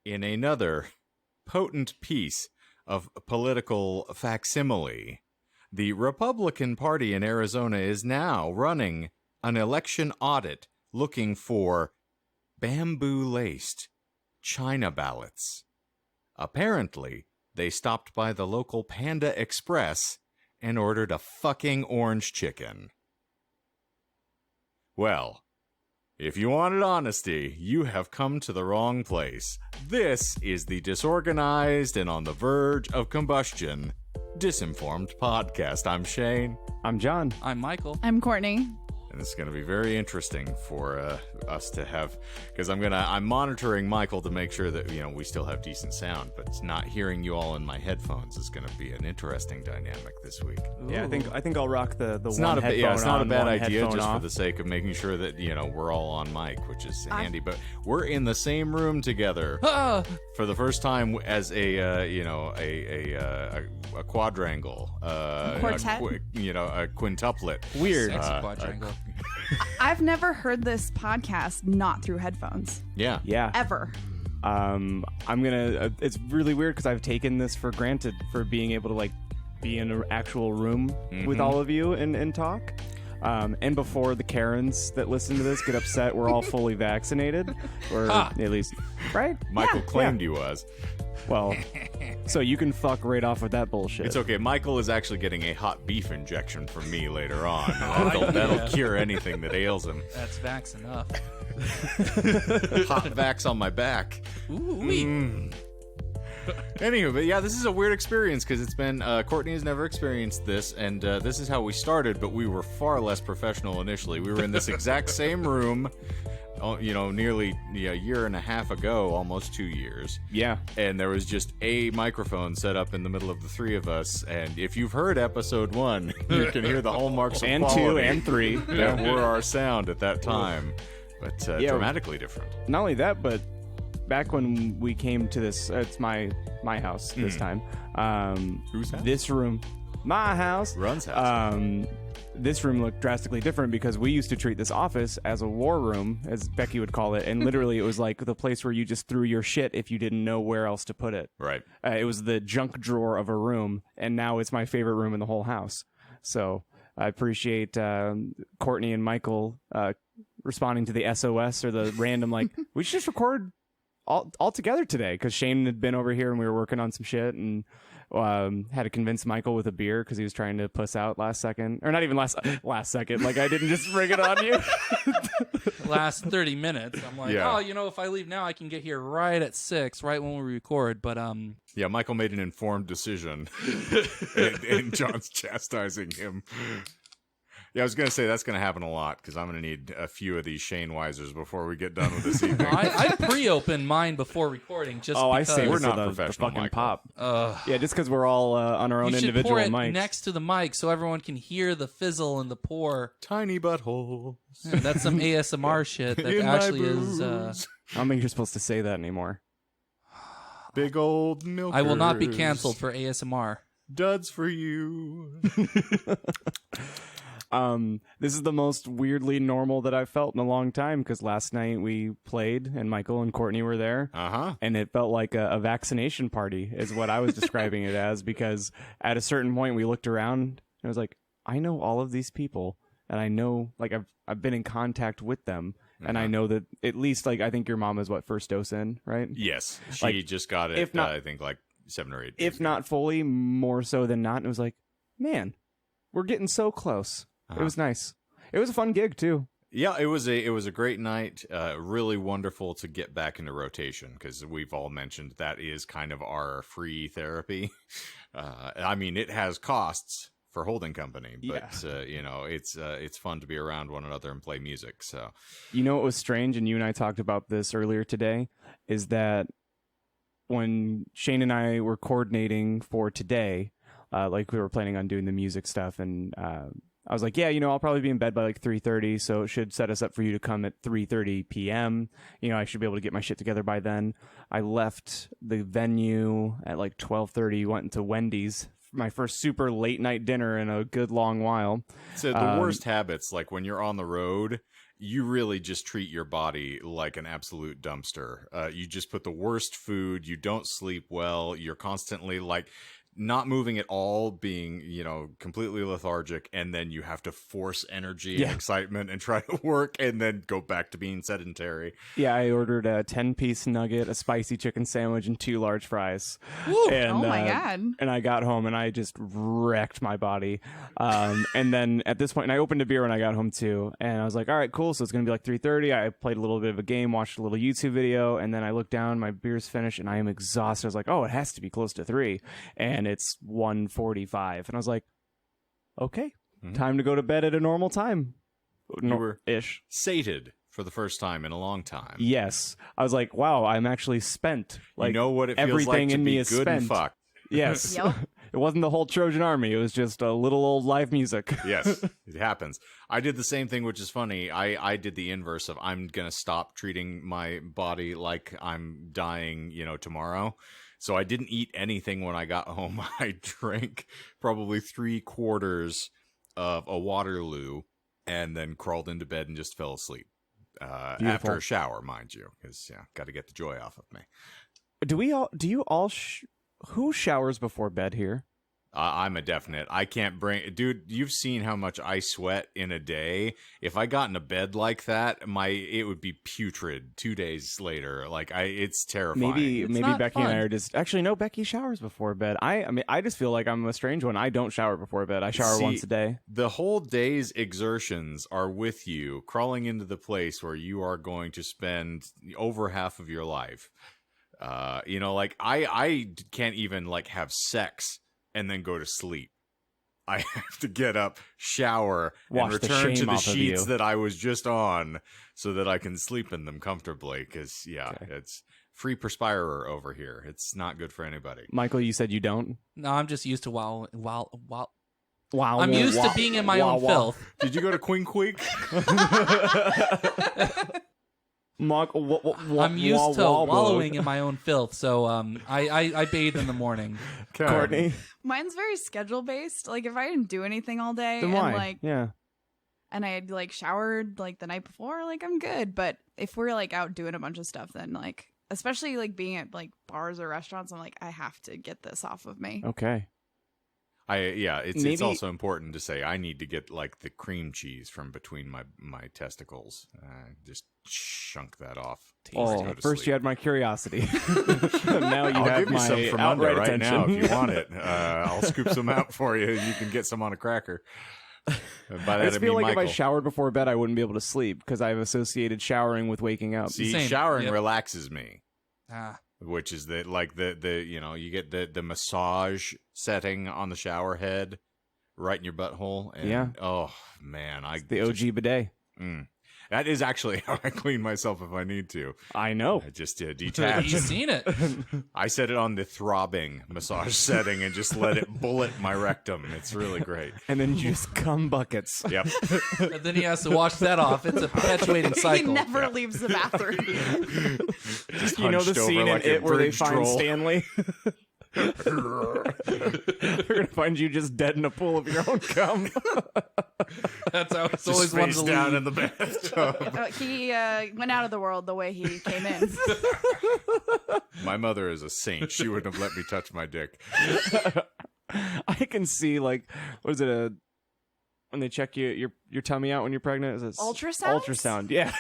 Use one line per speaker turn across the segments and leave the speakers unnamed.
in another potent piece of political facsimile, the Republican Party in Arizona is now running an election audit looking for bamboo-laced China ballots. Apparently, they stopped by the local Panda Express and ordered a fucking orange chicken. Well, if you wanted honesty, you have come to the wrong place. This is the disorganized and on the verge of combustion Disinformed podcast. I'm Shane.
I'm John.
I'm Michael.
I'm Courtney.
And it's going to be very interesting for us to have, because I'm monitoring Michael to make sure that, we still have decent sound, but not hearing you all in my headphones is going to be an interesting dynamic this week.
Ooh. Yeah, I think I'll rock the
it's
one
not
headphone
Yeah, it's not a bad idea just
off.
for the sake of making sure that, we're all on mic, which is handy. But we're in the same room together for the first time as a quadrangle.
Quartet?
A quintuplet.
Weird.
Sexy quadrangle.
I've never heard this podcast not through headphones.
Yeah.
Ever.
I'm gonna. It's really weird because I've taken this for granted for being able to be in an actual room with all of you and talk. And before the Karens that listen to this get upset, we're all fully vaccinated, or at least, right?
Michael claimed he was.
Well, so you can fuck right off with that bullshit.
It's okay. Michael is actually getting a hot beef injection from me later on. That'll cure anything that ails him.
That's vax enough.
Hot vax on my back.
Ooh.
Anywho, but yeah, this is a weird experience because it's been Courtney has never experienced this, and this is how we started, but we were far less professional initially. We were in this exact same room, nearly a year and a half ago, almost 2 years.
Yeah.
And there was just a microphone set up in the middle of the three of us, and if you've heard episode 1, you can hear the hallmarks of
and
quality
2 and 3
that were our sound at that time, but dramatically different.
Not only that, but back when we came to this, it's my house this time.
Whose house?
This room, my house.
Run's house.
This room looked drastically different because we used to treat this office as a war room, as Becky would call it, and literally it was like the place where you just threw your shit if you didn't know where else to put it.
Right.
It was the junk drawer of a room, and now it's my favorite room in the whole house. So I appreciate Courtney and Michael responding to the SOS or the random we should just record all together today, because Shane had been over here and we were working on some shit and had to convince Michael with a beer because he was trying to puss out last second, or not even last second. I didn't just bring it on you.
Last 30 minutes. I'm like, if I leave now, I can get here right at 6, right when we record. But
yeah, Michael made an informed decision, and John's chastising him. Yeah, I was going to say that's going to happen a lot because I'm going to need a few of these Shane Weisers before we get done with this evening.
I pre-opened mine before recording just because.
I say
we're
for
not
the
professional,
fucking
Michael.
pop. Yeah, just because we're all on our own
you should
individual
pour it
mics.
next to the mic so everyone can hear the fizzle and the pour.
Tiny butthole.
Yeah, that's some ASMR shit that
In
actually
my
is.
booze.
I don't think you're supposed to say that anymore.
Big old milkers.
I will not be canceled for ASMR.
Duds for you.
This is the most weirdly normal that I've felt in a long time because last night we played and Michael and Courtney were there. And it felt like a vaccination party is what I was describing it as, because at a certain point we looked around and I was like, I know all of these people and I know I've been in contact with them. And I know that at least I think your mom is first dose in, right?
Yes. She just got it,
if not,
I think 7 or 8 days
if not fully, more so than not. And it was like, man, we're getting so close. It was nice. It was a fun gig too.
Yeah, it was a great night. Really wonderful to get back into rotation because we've all mentioned that is kind of our free therapy. I mean, it has costs for holding company, but it's fun to be around one another and play music. So,
what was strange, and you and I talked about this earlier today, is that when Shane and I were coordinating for today, we were planning on doing the music stuff, and I was like, I'll probably be in bed by 3:30, so it should set us up for you to come at 3:30 p.m. I should be able to get my shit together by then. I left the venue at 12:30, went into Wendy's, my first super late night dinner in a good long while.
So the worst habits, when you're on the road, you really just treat your body like an absolute dumpster. You just put the worst food. You don't sleep well. You're constantly like not moving at all, being, completely lethargic, and then you have to force energy and excitement and try to work and then go back to being sedentary.
Yeah, I ordered a 10-piece nugget, a spicy chicken sandwich, and 2 large fries.
Woo!
And,
Oh my God.
And I got home and I just wrecked my body. And then at this point, and I opened a beer when I got home too, and I was like, all right, cool, so it's going to be like 3:30. I played a little bit of a game, watched a little YouTube video, and then I looked down, my beer's finished, and I am exhausted. I was like, oh, it has to be close to 3. And it's 1:45, and I was like, okay, time to go to bed at a normal time.
You were
ish
sated for the first time in a long time.
Yes, I was like, wow, I'm actually spent. Like,
you know what it feels
everything
like to
in
be
me is
good
spent.
and fucked.
Yes.
Yep.
It wasn't the whole Trojan army. It was just a little old live music.
Yes, it happens. I did the same thing, which is funny. I did the inverse of I'm going to stop treating my body like I'm dying, tomorrow. So I didn't eat anything when I got home. I drank probably 3/4 of a Waterloo and then crawled into bed and just fell asleep. After a shower, mind you, because, got to get the joy off of me.
Who showers before bed here?
I'm a definite. I can't bring... Dude, you've seen how much I sweat in a day. If I got in a bed like that, it would be putrid 2 days later. Like, it's terrifying.
Maybe
not
Becky
fun.
and I are just... Actually, no, Becky showers before bed. I mean, I just feel like I'm a strange one. I don't shower before bed. I shower once a day.
The whole day's exertions are with you, crawling into the place where you are going to spend over half of your life. Like, I can't even, like, have sex and then go to sleep. I have to get up, shower,
Wash
and
the
return to
shame
the
off of
sheets
you.
that I was just on so that I can sleep in them comfortably. Because, it's free perspirer over here. It's not good for anybody.
Michael, you said you don't?
No, I'm just used to
Wow.
I'm used to being in my own filth.
Did you go to Queen Queek?
I'm used to wallowing in my own filth, so I bathe in the morning.
Courtney?
Mine's very schedule based. Like if I didn't do anything all day
Then
and
why?
and I had like showered like the night before, like I'm good. But if we're like out doing a bunch of stuff, then like especially like being at like bars or restaurants, I'm like I have to get this off of me.
Okay.
It's also important to say I need to get like the cream cheese from between my testicles. Just chunk that off.
First you had my curiosity. Now you
I'll
have
give you
my
some from under
outright
right
attention.
now if you want it. I'll scoop some out for you. You can get some on a cracker. By that,
I just feel like
Michael.
if I showered before bed, I wouldn't be able to sleep because I've associated showering with waking up.
See,
Same.
showering
Yep.
relaxes me.
Which
is the you get the massage setting on the shower head right in your butthole. And, oh man,
the OG bidet.
That is actually how I clean myself if I need to.
I know.
I just detach.
You've seen it.
I set it on the throbbing massage setting and just let it bullet my rectum. It's really great.
And then you just cum buckets.
Yep.
And then he has to wash that off. It's a perpetuating
He
cycle.
never leaves the bathroom.
Just
You know the
hunched over
scene
like
in
a
It where they
bridge
find
troll.
Stanley? They're going to find you just dead in a pool of your own cum.
That's how it's
Just
always wanted
face
to
down
leave.
in the bathtub.
He went out of the world the way he came in.
My mother is a saint. She wouldn't have let me touch my dick.
I can see, like, what is it, when they check your tummy out when you're pregnant? Is it
Ultrasounds?
Ultrasound, yeah.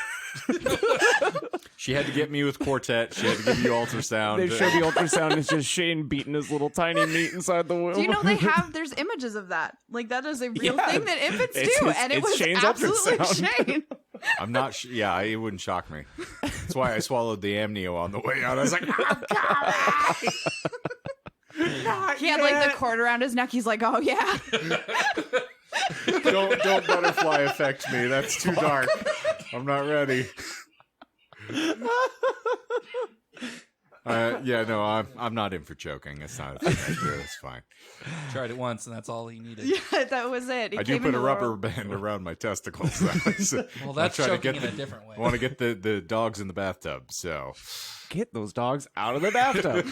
She had to get me with Quartet. She had to give you ultrasound.
They show the ultrasound. It's just Shane beating his little tiny meat inside the womb.
Do you know there's images of that? Like that is a real
Yeah.
thing that infants
It's
do,
his-
and it
it's
was
Shane's
absolutely
ultrasound.
Shane.
I'm not. It wouldn't shock me. That's why I swallowed the amnio on the way out. I was like, I'm coming.
He had like the cord around his neck. He's like, oh yeah.
Don't butterfly affect me. That's too dark. I'm not ready. I'm not in for choking. It's not a thing I do. It's fine.
Tried it once, and that's all he needed.
Yeah, that was it. He
I do
came
put
into
a
the
rubber
world.
band around my testicles. Though.
Well, that's
I try to
choking
get
in a different way.
I want to get the dogs in the bathtub. So
Get those dogs out of the bathtub.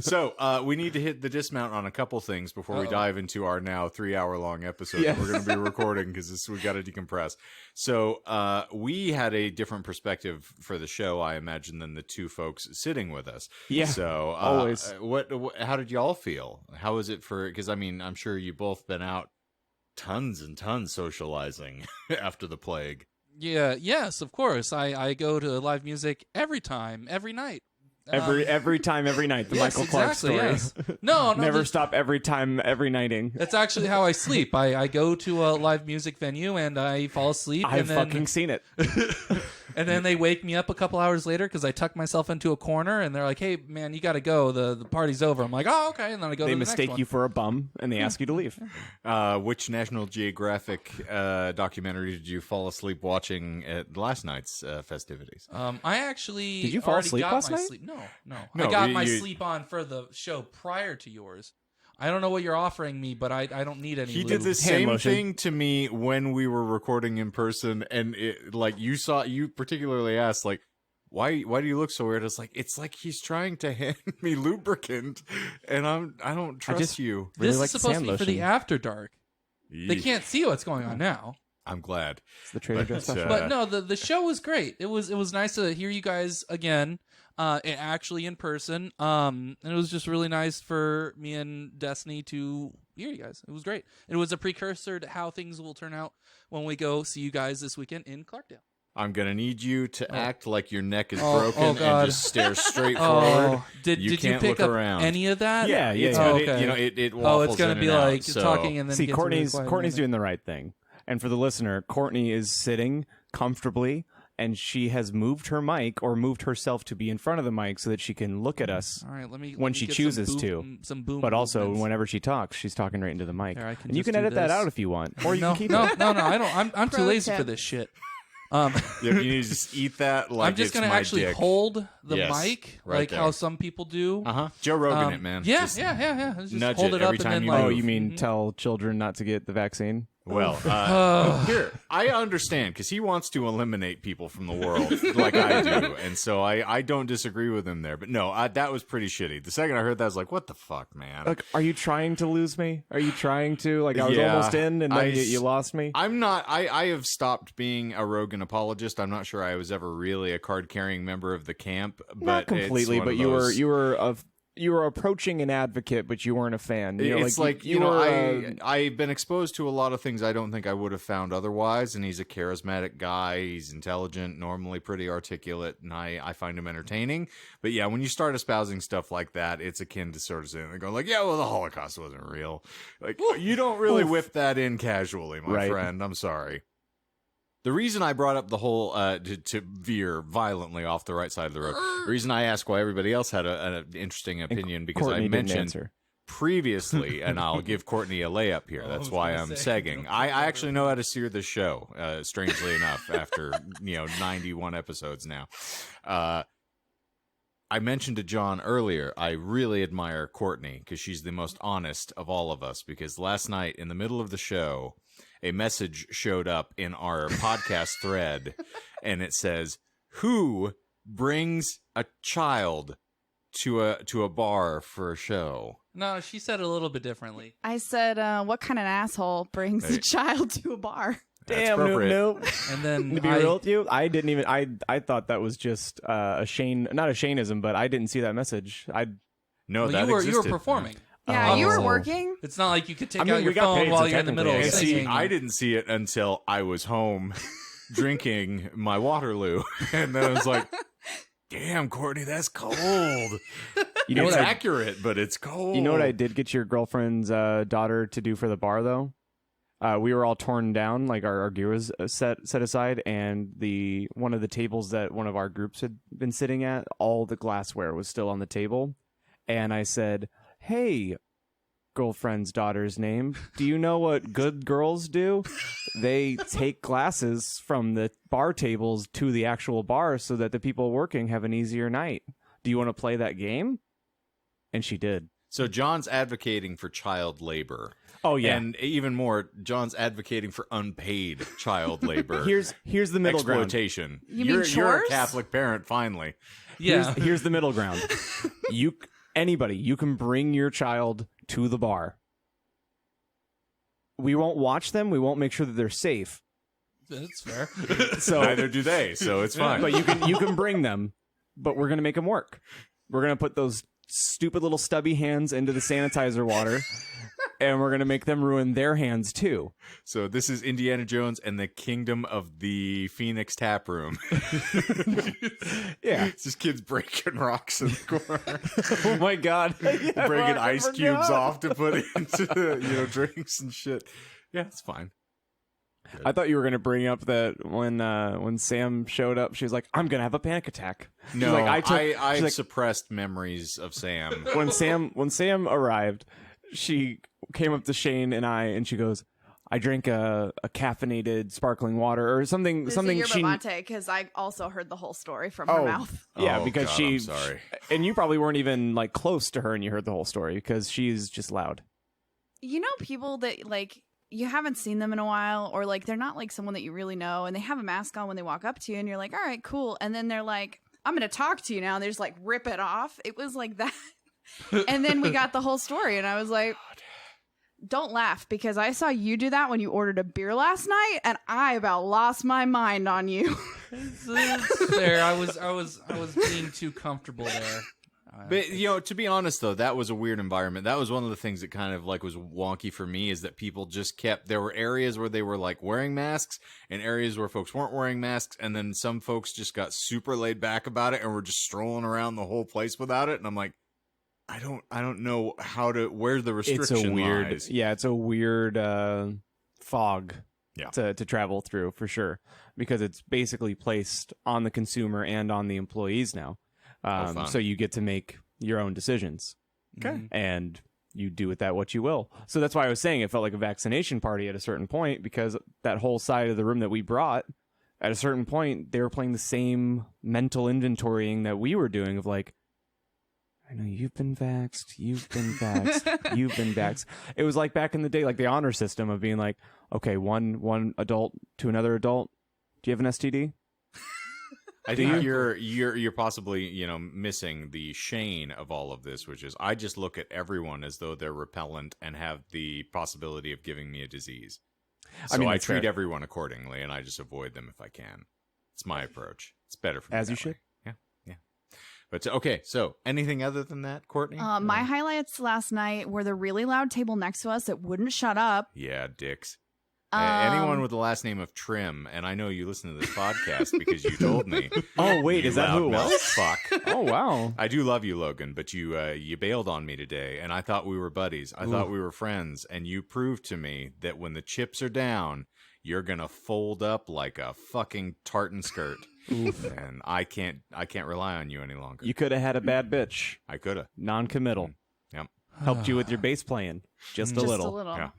So we need to hit the dismount on a couple things before we dive into our now 3-hour-long episode
Yes.
we're going to be recording, because we got to decompress. So we had a different perspective for the show, I imagine, than the two folks sitting with us.
Yeah,
So
always.
How did y'all feel? How was it for? Because I mean, I'm sure you both been out tons and tons socializing after the plague.
Yeah, yes, of course. I go to live music every time, every night.
Every time, every night. The
Yes,
Michael Clark
exactly,
story.
yes. No,
Never stop. Every time, every nighting.
That's actually how I sleep. I go to a live music venue and I fall asleep.
I've
and then,
fucking seen it.
And then they wake me up a couple hours later because I tuck myself into a corner and they're like, "Hey, man, you got to go. The party's over." I'm like, "Oh, okay." And then I go.
They
to the
mistake
next one.
you for a bum and they ask you to leave.
Which National Geographic documentary did you fall asleep watching at last night's festivities?
I actually
Did you fall
already
asleep
got
last
my
night?
sleep. No.
No,
I got
you-
my
you-
sleep on for the show prior to yours. I don't know what you're offering me, but I don't need any.
He
lube.
did the
Hand
same
motion.
thing to me when we were recording in person, and you particularly asked, like, why do you look so weird? It's like he's trying to hand me lubricant, and I don't trust
just-
you.
Really
This
like
is supposed to be
sand
for the
lotion.
after dark. They
Yeesh.
can't see what's going on now.
I'm glad.
It's the Trader Joe's special.
But no, the show was great. It was nice to hear you guys again, actually in person. And it was just really nice for me and Destiny to hear you guys. It was great. It was a precursor to how things will turn out when we go see you guys this weekend in Clarkdale.
I'm gonna need you to act like your neck is
Oh,
broken
oh, God.
and just stare straight forward.
Oh, did
You
you
can't
pick
look
up
around.
any of that?
Yeah,
It's
yeah.
gonna,
Okay.
it
Oh,
waffles
it's gonna
in
be
and out,
like
so-
talking and then
See,
gets really
Courtney's
quiet in a
Courtney's
minute.
doing the right thing. And for the listener, Courtney is sitting comfortably, and she has moved her mic or moved herself to be in front of the mic so that she can look at us.
All right, let me
when
let me
she
get
chooses
some
to.
boom, some boom.
But also,
movements.
whenever she talks, she's talking right into the mic.
Here, I can
And you
just
can
do
edit that
this.
out if you want, or you
no,
can keep
no,
it.
no, I don't. I'm too
Pro
lazy for
tip.
this shit.
Yeah, you need to just eat that like
I'm just
it's
gonna
my
actually
dick.
hold the
Yes,
mic
right
like
there.
how some people do.
Joe Rogan it, man.
Yeah,
Just-
yeah. Just
nudge
hold
it
it up
every
and
time
then
you
like.
Oh,
move.
you mean
Mhm.
tell children not to get the vaccine?
Well, here, I understand, because he wants to eliminate people from the world like I do, and so I don't disagree with him there. But no, that was pretty shitty. The second I heard that, I was like, what the fuck, man?
Like, are you trying to lose me? Are you trying to? Like, I was
Yeah,
almost in, and then you lost me?
I'm not. I have stopped being a Rogan apologist. I'm not sure I was ever really a card-carrying member of the camp. But
Not completely,
it's one
but
of
you
those-
were you were approaching an advocate, but you weren't a fan. You know,
It's like, you
were,
know, I've been exposed to a lot of things I don't think I would have found otherwise, and he's a charismatic guy. He's intelligent, normally pretty articulate, and I find him entertaining. But yeah, when you start espousing stuff like that, it's akin to sort of sitting there going like, yeah, well, the Holocaust wasn't real. Like, you don't really whip that in casually, my
Right.
friend. I'm sorry. The reason I brought up the whole to veer violently off the right side of the road, the reason I asked why everybody else had an interesting opinion, because
Courtney
I
didn't
mentioned
answer.
previously, and I'll give Courtney a layup here.
I
That's
was
why
gonna
I'm
say,
segging.
don't
I
bother
actually know how to steer the show, strangely enough, after 91 episodes now. I mentioned to John earlier, I really admire Courtney because she's the most honest of all of us. Because last night, in the middle of the show, a message showed up in our podcast thread, and it says, "Who brings a child to a bar for a show?"
No, she said it a little bit differently.
I said, what kind of asshole brings
Hey.
a child to a bar?
That's
Damn, nope,
appropriate.
nope.
And then
To be real with you, I didn't even. I thought that was just a Shane, not a Shaneism, but I didn't see that message.
No,
well,
that
you were
existed.
performing.
Yeah, you were
Oh.
working.
It's not like you could take
I mean,
out
we
your
got
phone
paid,
while
so
you're in the middle of
technically,
And see,
singing.
I didn't see it until I was home drinking my Waterloo, and then I was like, "Damn, Courtney, that's cold."
You know
It's
what?
accurate, but it's cold.
You know what I did get your girlfriend's daughter to do for the bar though? We were all torn down, like our gear was set aside, and one of the tables that one of our groups had been sitting at, all the glassware was still on the table. And I said, "Hey, girlfriend's daughter's name, do you know what good girls do? They take glasses from the bar tables to the actual bar so that the people working have an easier night. Do you want to play that game?" And she did.
So John's advocating for child labor.
Oh yeah.
And even more, John's advocating for unpaid child labor.
Here's the middle ground.
Exploitation.
You mean
You're a
chores?
Catholic parent, finally.
Yeah.
Here's the middle ground. You can bring your child to the bar. We won't watch them. We won't make sure that they're safe.
That's fair.
So
Neither do they, so it's fine.
but you can bring them, but we're gonna make them work. We're gonna put those stupid little stubby hands into the sanitizer water, and we're gonna make them ruin their hands too.
So this is Indiana Jones and the Kingdom of the Phoenix Tap Room.
Yeah.
It's just kids breaking rocks in the corner,
Oh my god. Yeah,
breaking
I
ice
forgot.
cubes off to put into drinks and shit. Yeah, it's fine.
I thought you were gonna bring up that when Sam showed up, she was like, "I'm gonna have a panic attack." She's
No,
like,
I
she's like,
suppressed memories of Sam.
when Sam arrived, she came up to Shane and I, and she goes, "I drank a caffeinated sparkling water or something."
This
Something
is
she.
your because I also heard the whole story from her mouth.
Yeah,
Oh,
because
God,
she.
I'm sorry.
And you probably weren't even like close to her, and you heard the whole story because she's just loud.
You know, people that like you haven't seen them in a while, or like they're not like someone that you really know, and they have a mask on when they walk up to you, and you're like, all right, cool. And then they're like, I'm going to talk to you now. And they just like rip it off. It was like that. And then we got the whole story, and I was like, don't laugh, because I saw you do that when you ordered a beer last night, and I about lost my mind on you.
It's fair. I was being too comfortable there.
But, to be honest, though, that was a weird environment. That was one of the things that kind of like was wonky for me, is that people just there were areas where they were like wearing masks and areas where folks weren't wearing masks. And then some folks just got super laid back about it and were just strolling around the whole place without it. And I'm like, I don't know where the restriction
It's a weird,
lies.
yeah, it's a weird fog
Yeah.
to travel through for sure, because it's basically placed on the consumer and on the employees now.
Fun.
So you get to make your own decisions.
Okay.
And you do with that what you will. So that's why I was saying it felt like a vaccination party at a certain point, because that whole side of the room that we brought, at a certain point, they were playing the same mental inventorying that we were doing of like, I know you've been vaxxed, you've been vaxxed, you've been vaxxed. It was like back in the day, like the honor system of being like, okay, one adult to another adult, do you have an STD?
I think you're possibly, missing the Shane of all of this, which is I just look at everyone as though they're repellent and have the possibility of giving me a disease. So I
that's
treat
fair.
everyone accordingly, and I just avoid them if I can. It's my approach. It's better for me.
As you
that
should.
way. Yeah. But okay, so anything other than that, Courtney?
My highlights last night were the really loud table next to us that wouldn't shut up.
Yeah, dicks. Anyone with the last name of Trim, and I know you listen to this podcast because you told me.
Oh, wait,
you
is that who it
loudmouth
was?
Fuck.
Oh, wow.
I do love you, Logan, but you bailed on me today, and I thought we were buddies. I thought we were friends, and you proved to me that when the chips are down, you're gonna fold up like a fucking tartan skirt.
Oof.
And I can't rely on you any longer.
You could have had a bad bitch.
I could have.
Non-committal.
Yep.
Helped you with your bass playing. Just a
Just
little.
a little.
Yeah.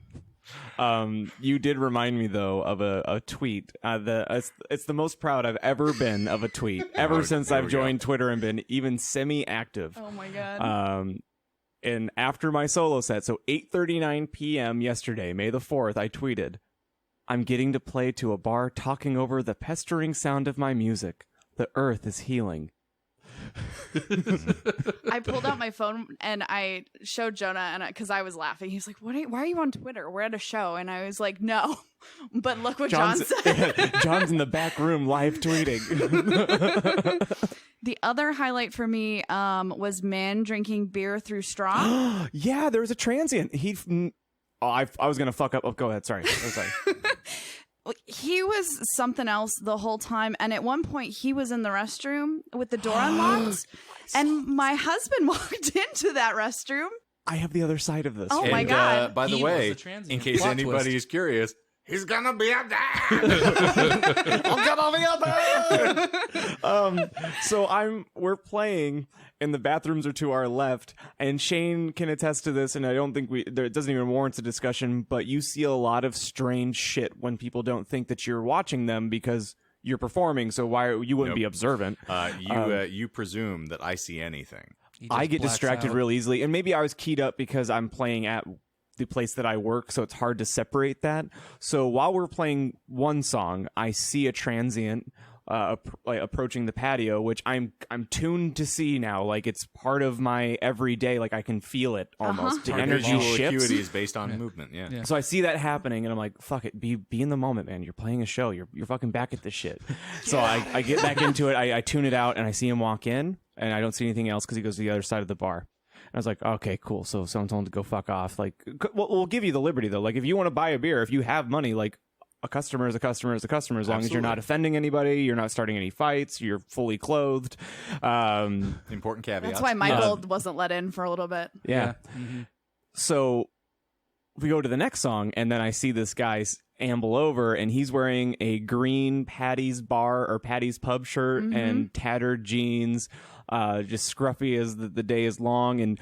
You did remind me though of a tweet. It's the most proud I've ever been of a tweet ever since
there
I've
we go.
joined Twitter and been even semi-active.
Oh my god.
And after my solo set, so 8:39 p.m. yesterday, May the 4th, I tweeted, "I'm getting to play to a bar talking over the pestering sound of my music. The earth is healing."
I pulled out my phone and I showed Jonah, and because I was laughing, he's like, "Why are you on Twitter? We're at a show." And I was like, "No," but look what John said.
John's in the back room live tweeting.
The other highlight for me was men drinking beer through straw.
Yeah, there was a transient. I was gonna fuck up. Oh, go ahead. Sorry. Oh, sorry.
He was something else the whole time, and at one point he was in the restroom with the door unlocked, and my husband walked into that restroom.
I have the other side of this.
Oh my
And,
God.
by the
He
way,
was the transient.
in case
Plot
anybody
twist.
is curious, he's gonna be a dad.
So we're playing, and the bathrooms are to our left, and Shane can attest to this, and I don't think it doesn't even warrant a discussion, but you see a lot of strange shit when people don't think that you're watching them because you're performing, so why you wouldn't
Nope.
be observant.
You presume that I see anything.
He just
I get
blacks
distracted
out.
real easily, and maybe I was keyed up because I'm playing at the place that I work, so it's hard to separate that. So while we're playing one song, I see a transient approaching the patio, which I'm tuned to see now. Like, it's part of my everyday. Like, I can feel it almost. The
Our
energy
visual
shifts.
acuity is based on movement. Yeah.
Yeah.
So I see that happening, and I'm like, "Fuck it, be in the moment, man. You're playing a show. You're fucking back at this shit." So I get back into it. I tune it out, and I see him walk in, and I don't see anything else because he goes to the other side of the bar. And I was like, "Okay, cool." So someone told him to go fuck off. Like, we'll give you the liberty though. Like, if you want to buy a beer, if you have money, like. A customer is a customer is a customer as long as you're not offending anybody, you're not starting any fights, you're fully clothed.
Important caveat.
That's why Michael wasn't let in for a little bit.
Yeah.
Mm-hmm.
So we go to the next song, and then I see this guy amble over, and he's wearing a green Patty's Bar or Patty's Pub shirt and tattered jeans, just scruffy as the day is long. And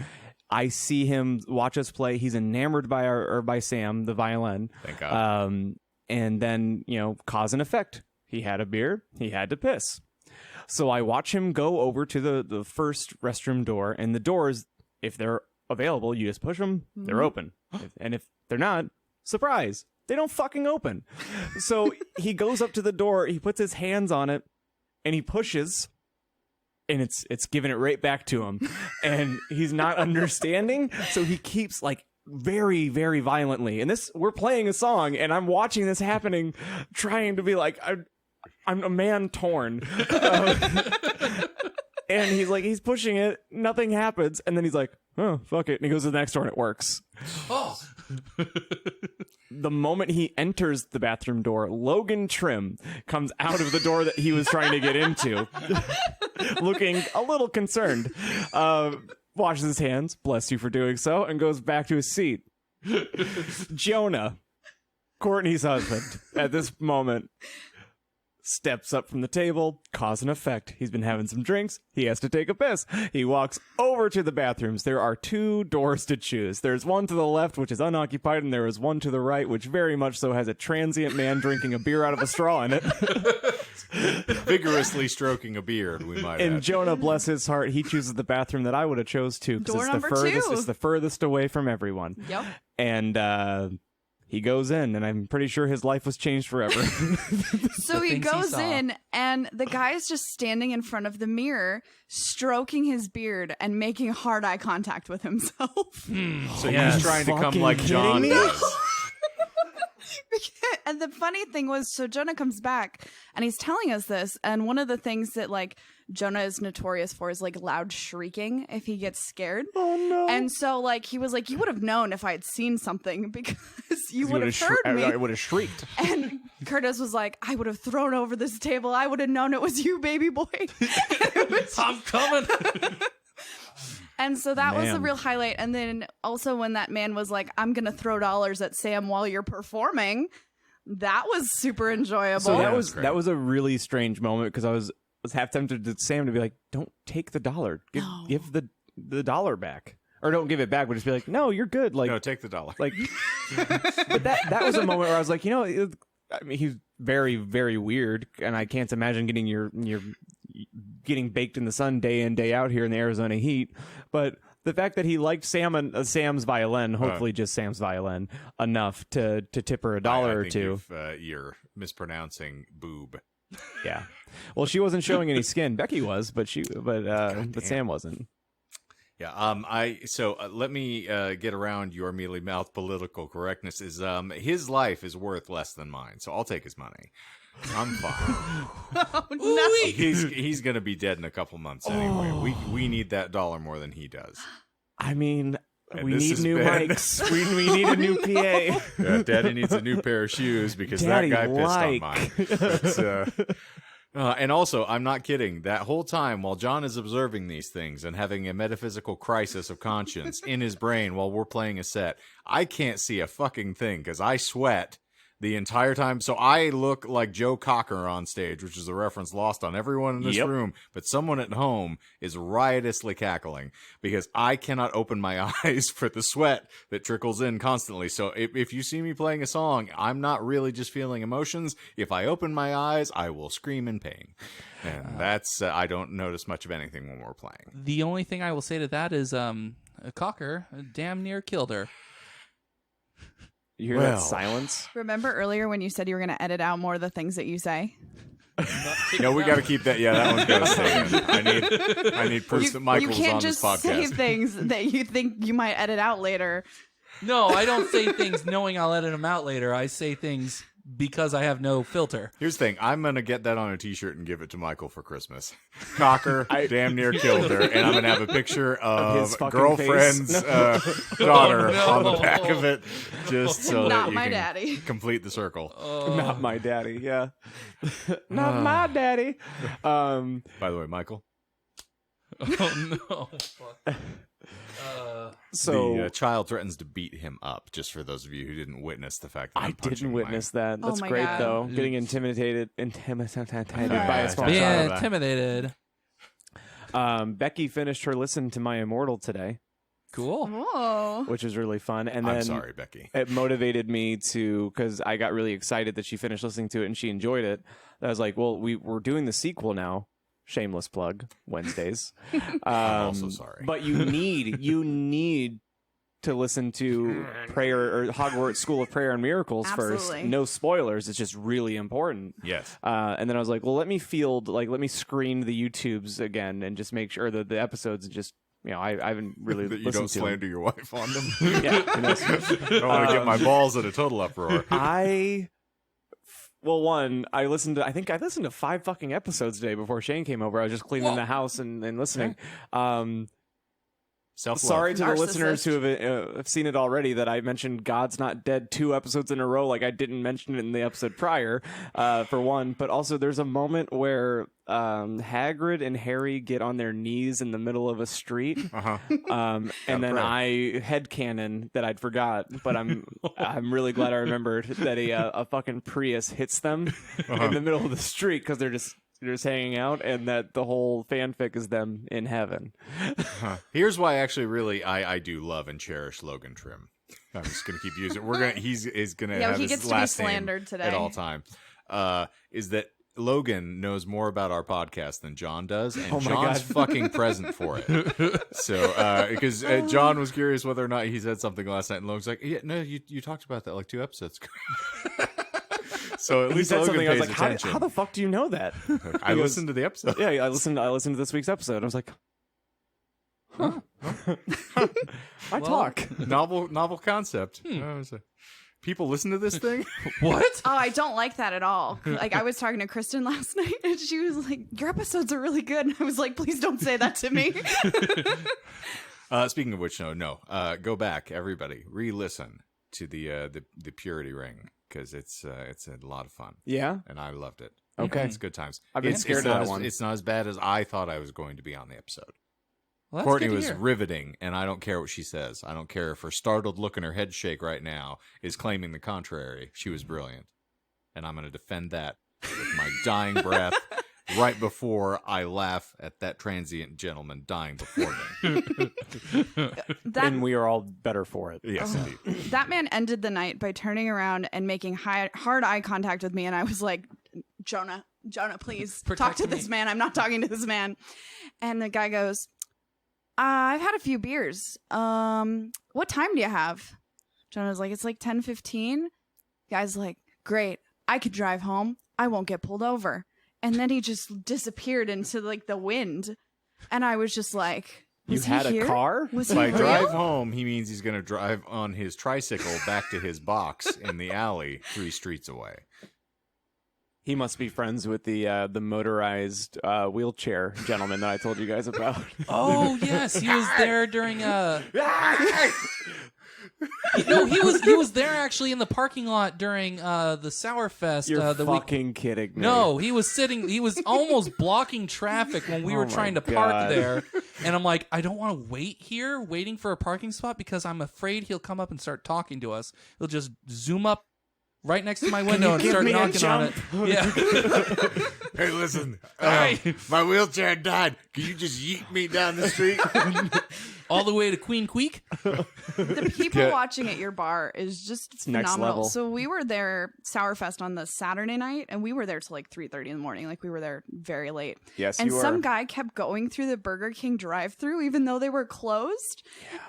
I see him watch us play. He's enamored by Sam, the violin.
Thank God.
And then, cause and effect. He had a beer. He had to piss. So I watch him go over to the first restroom door, and the doors, if they're available, you just push them, they're open. And if they're not, surprise, they don't fucking open. So he goes up to the door, he puts his hands on it, and he pushes, and it's giving it right back to him. And he's not understanding, so he keeps like very, very violently. And we're playing a song, and I'm watching this happening, trying to be like, I'm a man torn. And he's pushing it, nothing happens, and then he's like, oh, fuck it. And he goes to the next door, and it works.
Oh.
The moment he enters the bathroom door, Logan Trim comes out of the door that he was trying to get into, looking a little concerned. Washes his hands, bless you for doing so, and goes back to his seat. Jonah, Courtney's husband, at this moment, steps up from the table, cause and effect. He's been having some drinks. He has to take a piss. He walks over to the bathrooms. There are 2 doors to choose. There's one to the left, which is unoccupied, and there is one to the right, which very much so has a transient man drinking a beer out of a straw in it.
Vigorously stroking a beard, we might
And
add.
Jonah, bless his heart, he chooses the bathroom that I would have chose too, because
Door
it's the
number
furthest.
2.
It's the furthest away from everyone.
Yep.
And he goes in, and I'm pretty sure his life was changed forever.
So he
things he
goes
saw.
in, and the guy's just standing in front of the mirror, stroking his beard and making hard eye contact with himself.
So
Yes.
he's trying to come
Fucking
like
kidding
John
me?
does.
And the funny thing was, so Jonah comes back and he's telling us this, and one of the things that like Jonah is notorious for is like loud shrieking if he gets scared.
Oh no!
And so like he was like, you would have known if I had seen something because you would have heard me.
I would have shrieked.
And Curtis was like, I would have thrown over this table. I would have known it was you, baby boy. It was-
I'm coming.
and so that was the
Man.
real highlight. And then also when that man was like, I'm going to throw dollars at Sam while you're performing, that was super enjoyable.
So
Yeah,
that
that's great.
was a really strange moment because I was half tempted to Sam to be like, "Don't take the dollar. Give the dollar back, or don't give it back." But just be like, "No, you're good." Like,
No, take the dollar.
like. But that was a moment where I was like, I mean, he's very, very weird, and I can't imagine getting your getting baked in the sun day in day out here in the Arizona heat. But the fact that he liked Sam's violin, hopefully just Sam's violin, enough to tip her a dollar
I
or
think
two.
you're mispronouncing boob.
Yeah. Well, she wasn't showing any skin. Becky was, but Sam wasn't.
Yeah. Let me get around your mealy mouth political correctness. Is his life is worth less than mine, so I'll take his money. I'm fine.
Oh, no.
He's gonna be dead in a couple months anyway. We need that dollar more than he does.
I mean,
And
we
this
need
has
new
been-
mics. We need a new PA.
Yeah, Daddy needs a new pair of shoes because
Daddy
that guy pissed on
like.
mine. But, and also, I'm not kidding. That whole time while John is observing these things and having a metaphysical crisis of conscience in his brain while we're playing a set, I can't see a fucking thing because I sweat the entire time. So I look like Joe Cocker on stage, which is a reference lost on everyone in this room, but someone at home is riotously cackling because I cannot open my eyes for the sweat that trickles in constantly. So if you see me playing a song, I'm not really just feeling emotions. If I open my eyes, I will scream in pain. And that's, I don't notice much of anything when we're playing.
The only thing I will say to that is Cocker damn near killed her.
You hear that silence?
Remember earlier when you said you were going to edit out more of the things that you say?
No, we got to keep that. Yeah, that one's got to stay in. I need proof that Michael's
you can't
on
just
this podcast.
say things that you think you might edit out later.
No, I don't say things knowing I'll edit them out later. I say things because I have no filter.
Here's the thing. I'm going to get that on a t-shirt and give it to Michael for Christmas. Cocker damn near killed her. And I'm going to have a picture of
his fucking
girlfriend's daughter on the back of it. Just so
Not
that you
my
can
daddy.
complete the circle.
Not my daddy, yeah. Not my daddy.
By the way, Michael.
Oh, no.
So
the child threatens to beat him up, just for those of you who didn't witness the fact that
I
I'm punching
didn't witness that.
Oh
That's
my
great,
God.
though. Getting intimidated by a small
Being
child.
intimidated.
Becky finished her listen to My Immortal today,
Cool.
Whoa.
which was really fun. And then
I'm sorry, Becky.
it motivated me to, because I got really excited that she finished listening to it and she enjoyed it. I was like, well, we're doing the sequel now. Shameless plug, Wednesdays.
I'm also sorry.
But you need to listen to Prayer or Hogwarts School of Prayer and Miracles first.
Absolutely.
No spoilers. It's just really important.
Yes.
And then I was like, well, let me screen the YouTubes again and just make sure that the episodes just, I haven't really
That you
listened
don't
to
slander your wife on them.
them. Yeah,
I don't want to get my balls in a total uproar.
I listened to 5 fucking episodes today before Shane came over. I was just cleaning the house and listening.
Self-love.
Sorry to the
Narcissist.
listeners who have seen it already that I mentioned God's Not Dead 2 episodes in a row, like I didn't mention it in the episode prior, for one. But also there's a moment where Hagrid and Harry get on their knees in the middle of a street.
Uh-huh.
And then I headcanon that I'd forgot, but I'm really glad I remembered that a fucking Prius hits them in the middle of the street because they're just hanging out, and that the whole fanfic is them in heaven.
Here's why actually really I do love and cherish Logan Trim. I'm just gonna keep using it. He's gonna
Yeah,
have
he
his
gets to be
last
slandered
name
today.
at all times. Is that Logan knows more about our podcast than John does, and
Oh my
John's
God.
fucking present for it. So, because John was curious whether or not he said something last night, and Logan's like, "Yeah, no, you talked about that like 2 episodes ago." So at
He
least
said
Logan
something. I was
pays
like,
attention.
how the fuck do you know that?
I listened to the episode.
Yeah, I listened to this week's episode. I was like, huh. I talk.
Novel concept. People listen to this thing.
What?
Oh, I don't like that at all. Like, I was talking to Kristen last night, and she was like, your episodes are really good. And I was like, please don't say that to me.
Speaking of which, no. Go back, everybody. Re-listen to the Purity Ring, because it's a lot of fun.
Yeah.
And I loved it.
Okay.
It's good times.
I've been scared of that one.
It's not as bad as I thought I was going to be on the episode.
Well, that's
Courtney
good to
was
hear.
riveting, and I don't care what she says. I don't care if her startled look and her head shake right now is claiming the contrary. She was brilliant. And I'm going to defend that with my dying breath right before I laugh at that transient gentleman dying before me.
And we are all better for it.
Yes, indeed.
That man ended the night by turning around and making hard eye contact with me, and I was like, Jonah, please talk
Protect
to
me.
this man. I'm not talking to this man. And the guy goes, I've had a few beers. What time do you have? Jonah's like, it's like 10:15. Guy's like, great. I could drive home. I won't get pulled over. And then he just disappeared into like the wind. And I was just like,
You
was he
had
here?
a car?
Was he
By
real?
drive home, he means he's going to drive on his tricycle back to his box in the alley 3 streets away.
He must be friends with the motorized wheelchair gentleman that I told you guys about.
Oh yes, he was there during No, he was there actually in the parking lot during the Sourfest.
You're
the week.
fucking kidding me.
No, he was almost blocking traffic when we were
my
trying to park
God.
there. And I'm like, I don't want to wait here, waiting for a parking spot, because I'm afraid he'll come up and start talking to us. He'll just zoom up right next to my window and start knocking on it. Yeah.
Hey, listen.
Hey.
My wheelchair died. Can you just yeet me down the street?
All the way to Queen Queek.
The people watching at your bar is just
next
phenomenal.
level.
So we were there Sourfest on the Saturday night, and we were there till like 3:30 in the morning. Like we were there very late.
Yes,
and
you were.
some guy kept going through the Burger King drive-through even though they were closed.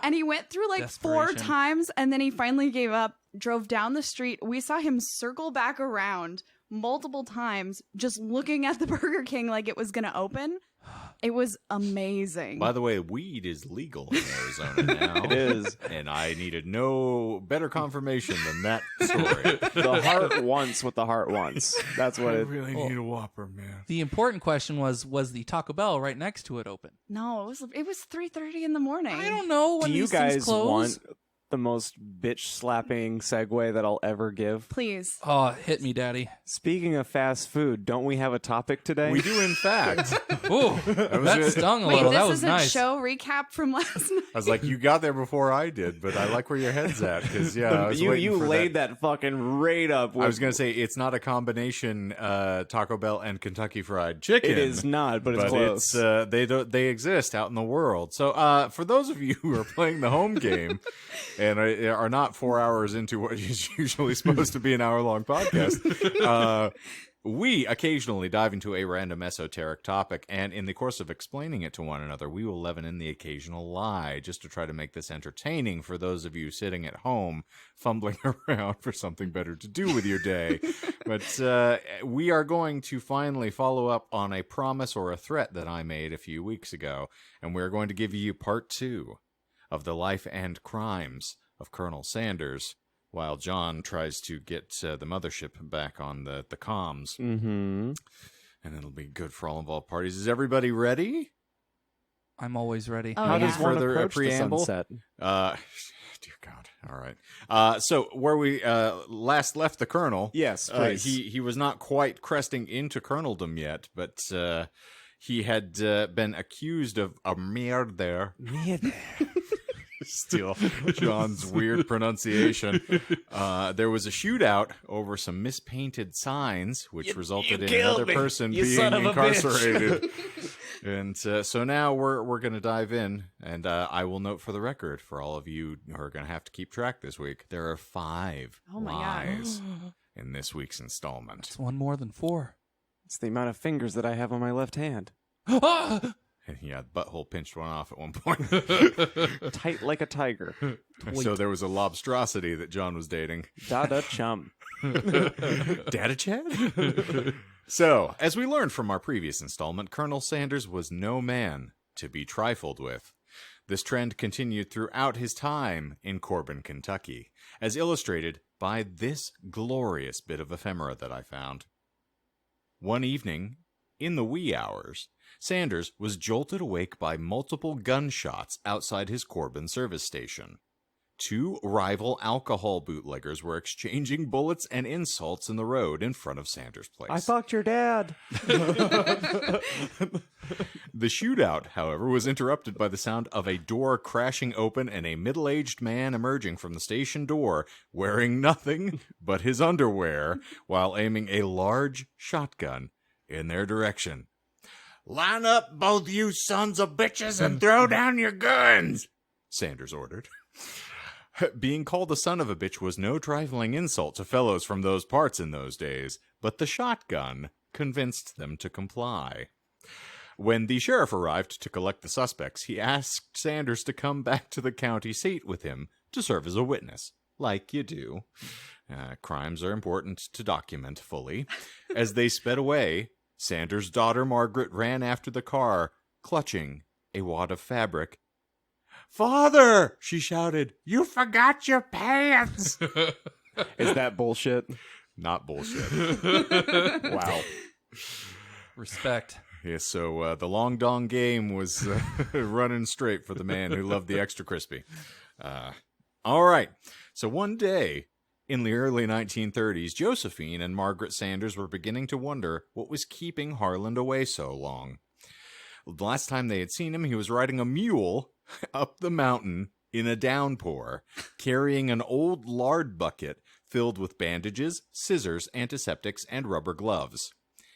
And he went through like 4
Desperation.
times, and then he finally gave up. Drove down the street. We saw him circle back around multiple times, just looking at the Burger King like it was going to open. It was amazing.
By the way, weed is legal in Arizona now.
It is.
And I needed no better confirmation than that story.
The heart wants what the heart wants. That's what it.
really need a Whopper, man.
The important question was the Taco Bell right next to it open?
No, it was 3:30 in the morning.
I don't know when
Do you
these things
guys
close.
want the most bitch slapping segue that I'll ever give?
Please.
Oh, hit me, Daddy.
Speaking of fast food, don't we have a topic today?
We do, in fact.
Ooh, that stung a
Wait,
little.
this
That was
isn't
nice.
show recap from last night.
I was like, you got there before I did, but I like where your head's at. Because, I was waiting
you
for
laid that fucking right up. With,
I was going to say, it's not a combination Taco Bell and Kentucky Fried Chicken.
It is not, but it's close.
They exist out in the world. So for those of you who are playing the home game and are not 4 hours into what is usually supposed to be an hour-long podcast, we occasionally dive into a random esoteric topic, and in the course of explaining it to one another, we will leaven in the occasional lie just to try to make this entertaining for those of you sitting at home fumbling around for something better to do with your day. But we are going to finally follow up on a promise or a threat that I made a few weeks ago, and we're going to give you part 2 of the life and crimes of Colonel Sanders, while John tries to get the mothership back on the comms.
Mm-hmm.
And it'll be good for all involved parties. Is everybody ready?
I'm always ready.
Oh,
How
yeah.
does one
Further
approach
preamble?
the sunset?
Dear God. All right. So where we last left the Colonel,
Yes, please.
he was not quite cresting into coloneldom yet, but he had been accused of a murder. Steal John's weird pronunciation. There was a shootout over some mispainted signs, which resulted in another person being incarcerated. And so now we're going to dive in, and I will note for the record, for all of you who are going to have to keep track this week, there are 5
Oh my God.
lies in this week's installment.
It's one more than 4.
It's the amount of fingers that I have on my left hand.
Ah!
Yeah, butthole pinched one off at one point.
Tight like a tiger.
So there was a lobstrosity that John was dating.
Dada chum.
Data Chad? So, as we learned from our previous installment, Colonel Sanders was no man to be trifled with. This trend continued throughout his time in Corbin, Kentucky, as illustrated by this glorious bit of ephemera that I found. One evening, in the wee hours, Sanders was jolted awake by multiple gunshots outside his Corbin service station. 2 rival alcohol bootleggers were exchanging bullets and insults in the road in front of Sanders' place.
I fucked your dad.
The shootout, however, was interrupted by the sound of a door crashing open and a middle-aged man emerging from the station door, wearing nothing but his underwear, while aiming a large shotgun in their direction. "Line up, both you sons of bitches, and throw down your guns," Sanders ordered. Being called a son of a bitch was no trifling insult to fellows from those parts in those days, but the shotgun convinced them to comply. When the sheriff arrived to collect the suspects, he asked Sanders to come back to the county seat with him to serve as a witness, like you do. Crimes are important to document fully. As they sped away, Sanders' daughter Margaret ran after the car, clutching a wad of fabric. "Father!" she shouted. "You forgot your pants!"
Is that bullshit?
Not bullshit.
Wow.
Respect.
Yeah, so the long dong game was running straight for the man who loved the extra crispy. All right. So one day in the early 1930s, Josephine and Margaret Sanders were beginning to wonder what was keeping Harland away so long. The last time they had seen him, he was riding a mule up the mountain in a downpour, carrying an old lard bucket filled with bandages, scissors, antiseptics, and rubber gloves.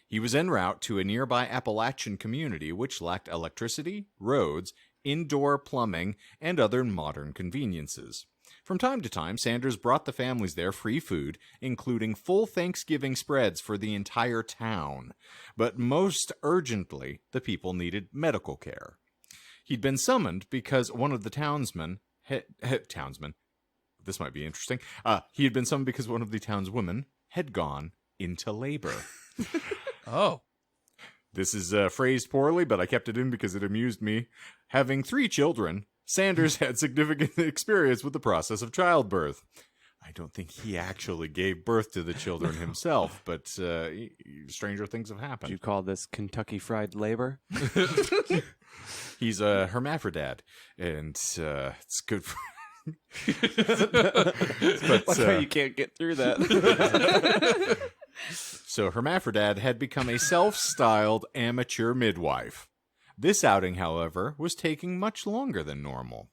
He was en route to a nearby Appalachian community which lacked electricity, roads, indoor plumbing, and other modern conveniences. From time to time, Sanders brought the families there free food, including full Thanksgiving spreads for the entire town. But most urgently, the people needed medical care. He'd been summoned because one of the townsmen, this might be interesting, he had been summoned because one of the townswomen had gone into labor.
Oh.
This is phrased poorly, but I kept it in because it amused me. Having 3 children, Sanders had significant experience with the process of childbirth. I don't think he actually gave birth to the children himself, but stranger things have happened.
You call this Kentucky Fried Labor?
He's a hermaphrodite, and it's good for...
That's why you can't get through that.
So Hermaphrodite had become a self-styled amateur midwife. This outing, however, was taking much longer than normal.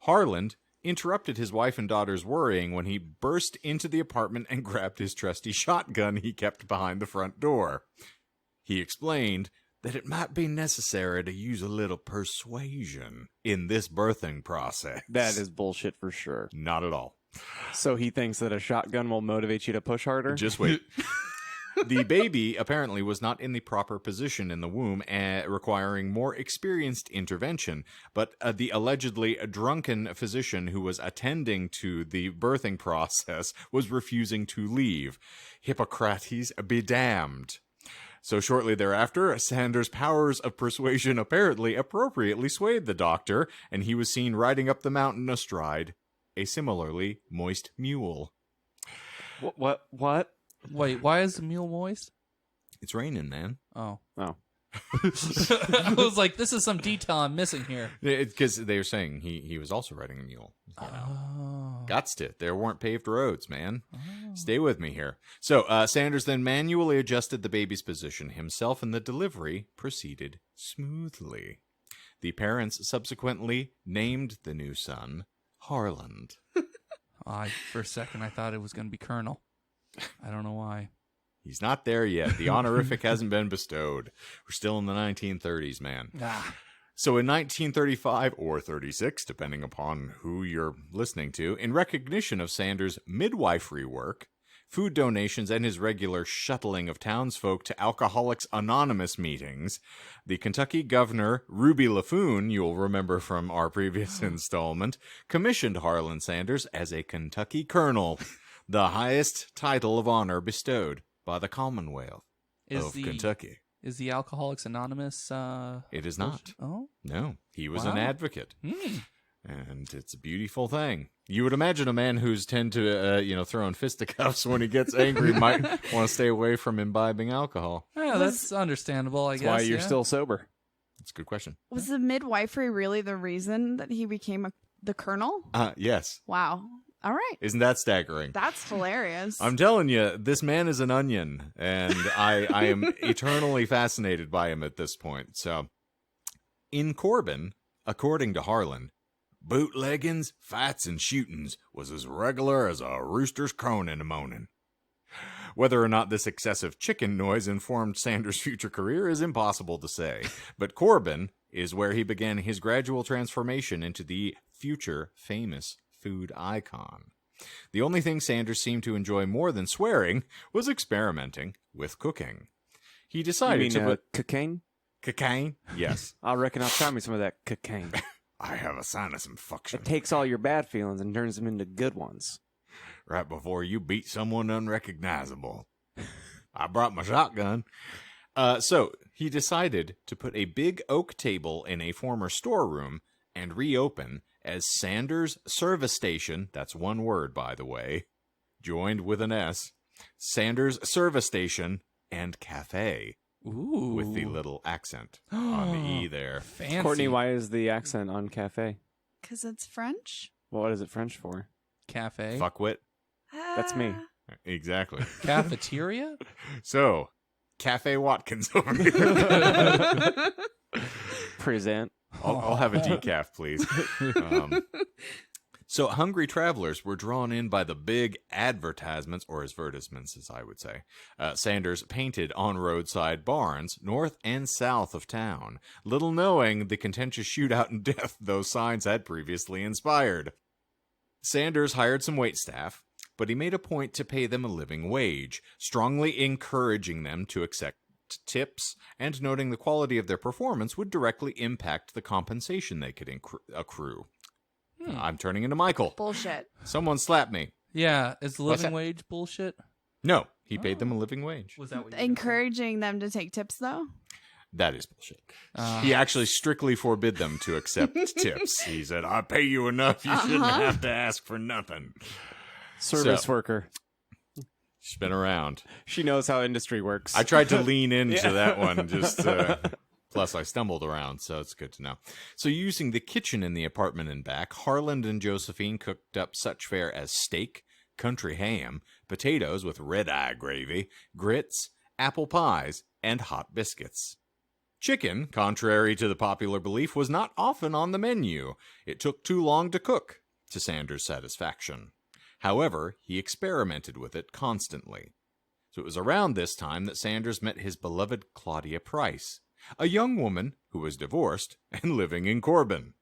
Harland interrupted his wife and daughter's worrying when he burst into the apartment and grabbed his trusty shotgun he kept behind the front door. He explained that it might be necessary to use a little persuasion in this birthing process.
That is bullshit for sure.
Not at all.
So he thinks that a shotgun will motivate you to push harder?
Just wait. The baby apparently was not in the proper position in the womb, requiring more experienced intervention, but the allegedly drunken physician who was attending to the birthing process was refusing to leave. Hippocrates be damned. So shortly thereafter, Sanders' powers of persuasion apparently appropriately swayed the doctor, and he was seen riding up the mountain astride a similarly moist mule.
What?
Wait, why is the mule moist?
It's raining, man.
Oh.
Oh.
I was like, this is some detail I'm missing here.
Because they were saying he was also riding a mule. You know.
Oh.
Gots to. There weren't paved roads, man. Stay with me here. So Sanders then manually adjusted the baby's position himself, and the delivery proceeded smoothly. The parents subsequently named the new son Harland.
For a second, I thought it was going to be Colonel. I don't know why.
He's not there yet. The honorific hasn't been bestowed. We're still in the 1930s, man. So in 1935 or 36, depending upon who you're listening to, in recognition of Sanders' midwifery work, food donations, and his regular shuttling of townsfolk to Alcoholics Anonymous meetings, the Kentucky governor, Ruby LaFoon, you'll remember from our previous installment, commissioned Harland Sanders as a Kentucky colonel, the highest title of honor bestowed by the Commonwealth of Kentucky.
Is the Alcoholics Anonymous?
It is not.
Oh?
No. He was
Wow.
an advocate.
Hmm.
And it's a beautiful thing. You would imagine a man who's tend to, throwing fisticuffs when he gets angry might want to stay away from imbibing alcohol.
Yeah, that's understandable, I
That's
guess.
why you're
yeah.
still sober.
That's a good question.
Was the midwifery really the reason that he became the colonel?
Yes.
Wow. All right.
Isn't that staggering?
That's hilarious.
I'm telling you, this man is an onion, and I am eternally fascinated by him at this point. So, in Corbin, according to Harland, bootleggings, fights, and shootings was as regular as a rooster's crowing in the morning. Whether or not this excessive chicken noise informed Sanders' future career is impossible to say, but Corbin is where he began his gradual transformation into the future famous food icon. The only thing Sanders seemed to enjoy more than swearing was experimenting with cooking. He decided to put
cocaine?
cocaine. Yes,
I reckon I'll try me some of that cocaine.
I have a sinus infection.
It takes all your bad feelings and turns them into good ones.
Right before you beat someone unrecognizable. I brought my shotgun. So he decided to put a big oak table in a former storeroom and reopen as Sanders Service Station, that's one word, by the way, joined with an S, Sanders Service Station and Cafe,
Ooh.
with the little accent on the E there.
Fancy.
Courtney, why is the accent on cafe?
Because it's French.
Well, what is it French for?
Cafe.
Fuckwit.
That's me.
Exactly.
Cafeteria?
So, Cafe Watkins over here.
Present.
I'll have a decaf, please. So hungry travelers were drawn in by the big advertisements, or advertisements, as I would say, Sanders painted on roadside barns, north and south of town, little knowing the contentious shootout and death those signs had previously inspired. Sanders hired some waitstaff, but he made a point to pay them a living wage, strongly encouraging them to accept tips and noting the quality of their performance would directly impact the compensation they could accrue. I'm turning into Michael.
Bullshit.
Someone slap me.
Yeah, is the
What's
living
that?
wage bullshit?
No, he paid them a living wage.
Was that what you
Encouraging them to take tips, though?
That is bullshit. He actually strictly forbid them to accept tips. He said, "I pay you enough. You shouldn't have to ask for nothing."
Service
So-
worker.
She's been around.
She knows how industry works.
I tried to lean into that one. Plus, I stumbled around, so it's good to know. So, using the kitchen in the apartment and back, Harland and Josephine cooked up such fare as steak, country ham, potatoes with red-eye gravy, grits, apple pies, and hot biscuits. Chicken, contrary to the popular belief, was not often on the menu. It took too long to cook, to Sanders' satisfaction. However, he experimented with it constantly. So it was around this time that Sanders met his beloved Claudia Price, a young woman who was divorced and living in Corbin.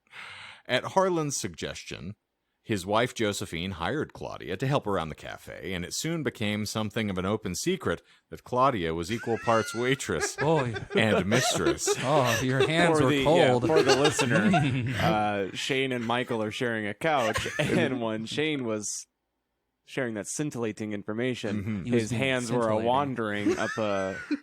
At Harland's suggestion, his wife Josephine hired Claudia to help around the cafe, and it soon became something of an open secret that Claudia was equal parts waitress
Boy.
and mistress.
Oh, your hands were cold.
for the listener, Shane and Michael are sharing a couch, and when Shane was sharing that scintillating information,
He was
his
being
hands were
scintillating.
wandering up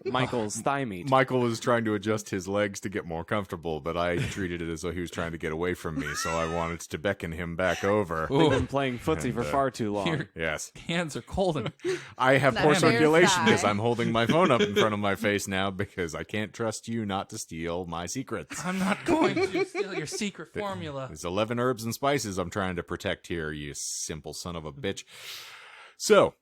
Michael's thigh meat.
Michael was trying to adjust his legs to get more comfortable, but I treated it as though he was trying to get away from me, so I wanted to beckon him back over.
They've been playing footsie for
And,
far too long.
Your
Yes.
hands are cold. And
I have
That
poor
bare
circulation because
thigh.
I'm holding my phone up in front of my face now because I can't trust you not to steal my secrets.
I'm not going to steal your secret formula.
There's 11 herbs and spices I'm trying to protect here, you simple son of a bitch. So,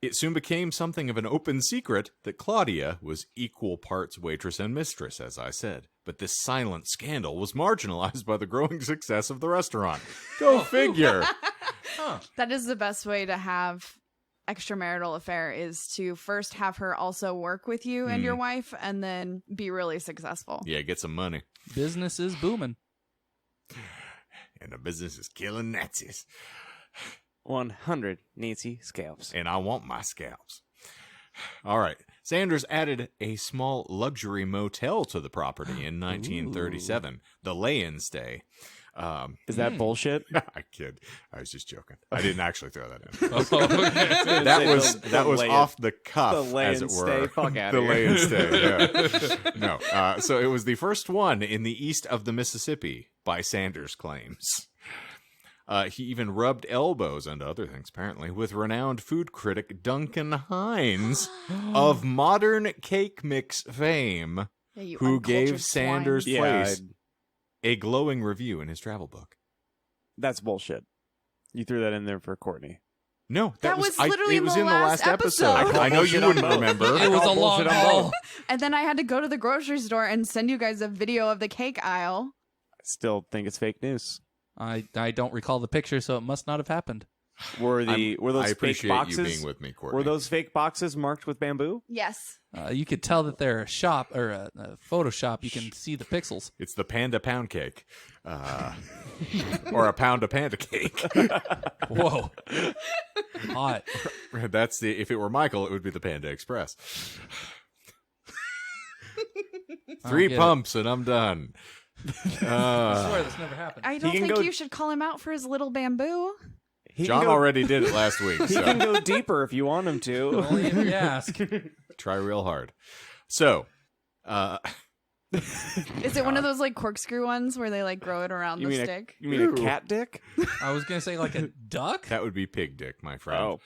it soon became something of an open secret that Claudia was equal parts waitress and mistress, as I said. But this silent scandal was marginalized by the growing success of the restaurant. Go figure.
That is the best way to have extramarital affair, is to first have her also work with you and your wife, and then be really successful.
Yeah, get some money.
Business is booming.
And the business is killing Nazis.
100 Nazi scalps.
And I want my scalps. All right. Sanders added a small luxury motel to the property in 1937, the Lay-In Stay.
Is that bullshit?
I kid. I was just joking. I didn't actually throw that in.
Oh,
That was
lay-in-
off the cuff,
the lay
as
and
it
stay.
were.
Fuck outta
The
here.
lay and stay. Yeah. No. So it was the first one in the east of the Mississippi, by Sanders' claims. He even rubbed elbows, and other things apparently, with renowned food critic Duncan Hines of modern cake mix fame,
Yeah, you
who
uncultured
gave Sanders'
swine.
place a glowing review in his travel book.
That's bullshit. You threw that in there for Courtney.
No,
That was literally
it was in the last episode.
I call
I know you
bullshit on
wouldn't
both.
remember.
It was a
call
long
bullshit on
haul.
both.
And then I had to go to the grocery store and send you guys a video of the cake aisle.
I still think it's fake news.
I don't recall the picture, so it must not have happened.
Were
I
those fake
appreciate
boxes?
you being with me, Courtney.
Were those fake boxes marked with bamboo?
Yes.
You could tell that they're a shop or a Photoshop. You can see the pixels.
It's the panda pound cake, or a pound of panda cake.
Whoa, hot.
That's the. If it were Michael, it would be the Panda Express.
I
3
don't get it.
pumps and I'm done.
I swear this never happened.
I don't
can
think
go-
you should call him out for his little bamboo.
He
John
can go,
already did it last week,
He
so
can go deeper if you want him to.
Only if you ask.
try real hard. So,
Is it one of those like corkscrew ones where they like grow it around
You
the
mean
stick?
you mean a cat dick?
I was gonna say like a duck.
that would be pig dick, my friend.
Oh.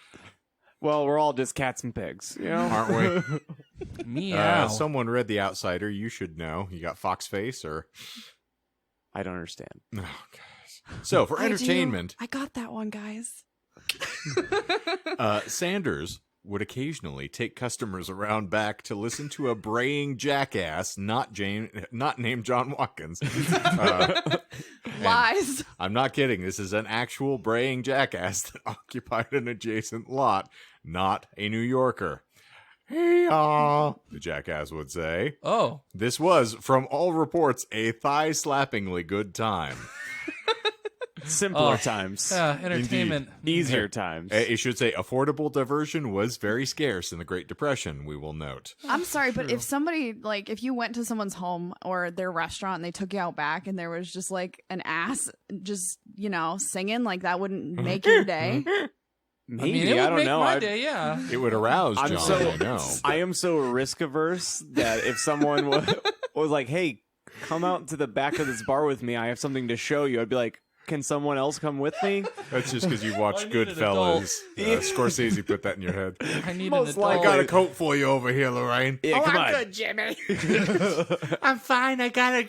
Well, we're all just cats and pigs, you know?
Aren't we?
Meow.
Someone read The Outsider. You should know. You got fox face or...
I don't understand.
Oh, gosh. So, for
I do.
entertainment,
I got that one, guys.
Sanders would occasionally take customers around back to listen to a braying jackass not named John Watkins
Lies.
I'm not kidding. This is an actual braying jackass that occupied an adjacent lot, not a New Yorker. Hey-yaw, the jackass would say.
Oh.
This was, from all reports, a thigh-slappingly good time.
Simpler times.
Yeah, entertainment.
Easier times.
I should say affordable diversion was very scarce in the Great Depression, we will note.
I'm sorry, but if somebody, like, if you went to someone's home or their restaurant and they took you out back and there was just, like, an ass just, you know, singing, like, that wouldn't make your day.
Maybe,
I mean, it would
don't
make
know.
my day, yeah.
It would arouse John, I know.
I am so risk averse that if someone was like, "Hey, come out to the back of this bar with me. I have something to show you," I'd be like, "Can someone else come with me?"
That's just because you watched
I need an
Goodfellas. Scorsese put that in your head.
I need
Most
an
I
adult.
got a coat for you over here, Lorraine.
Yeah, come on.
good, Jimmy. I'm fine. I gotta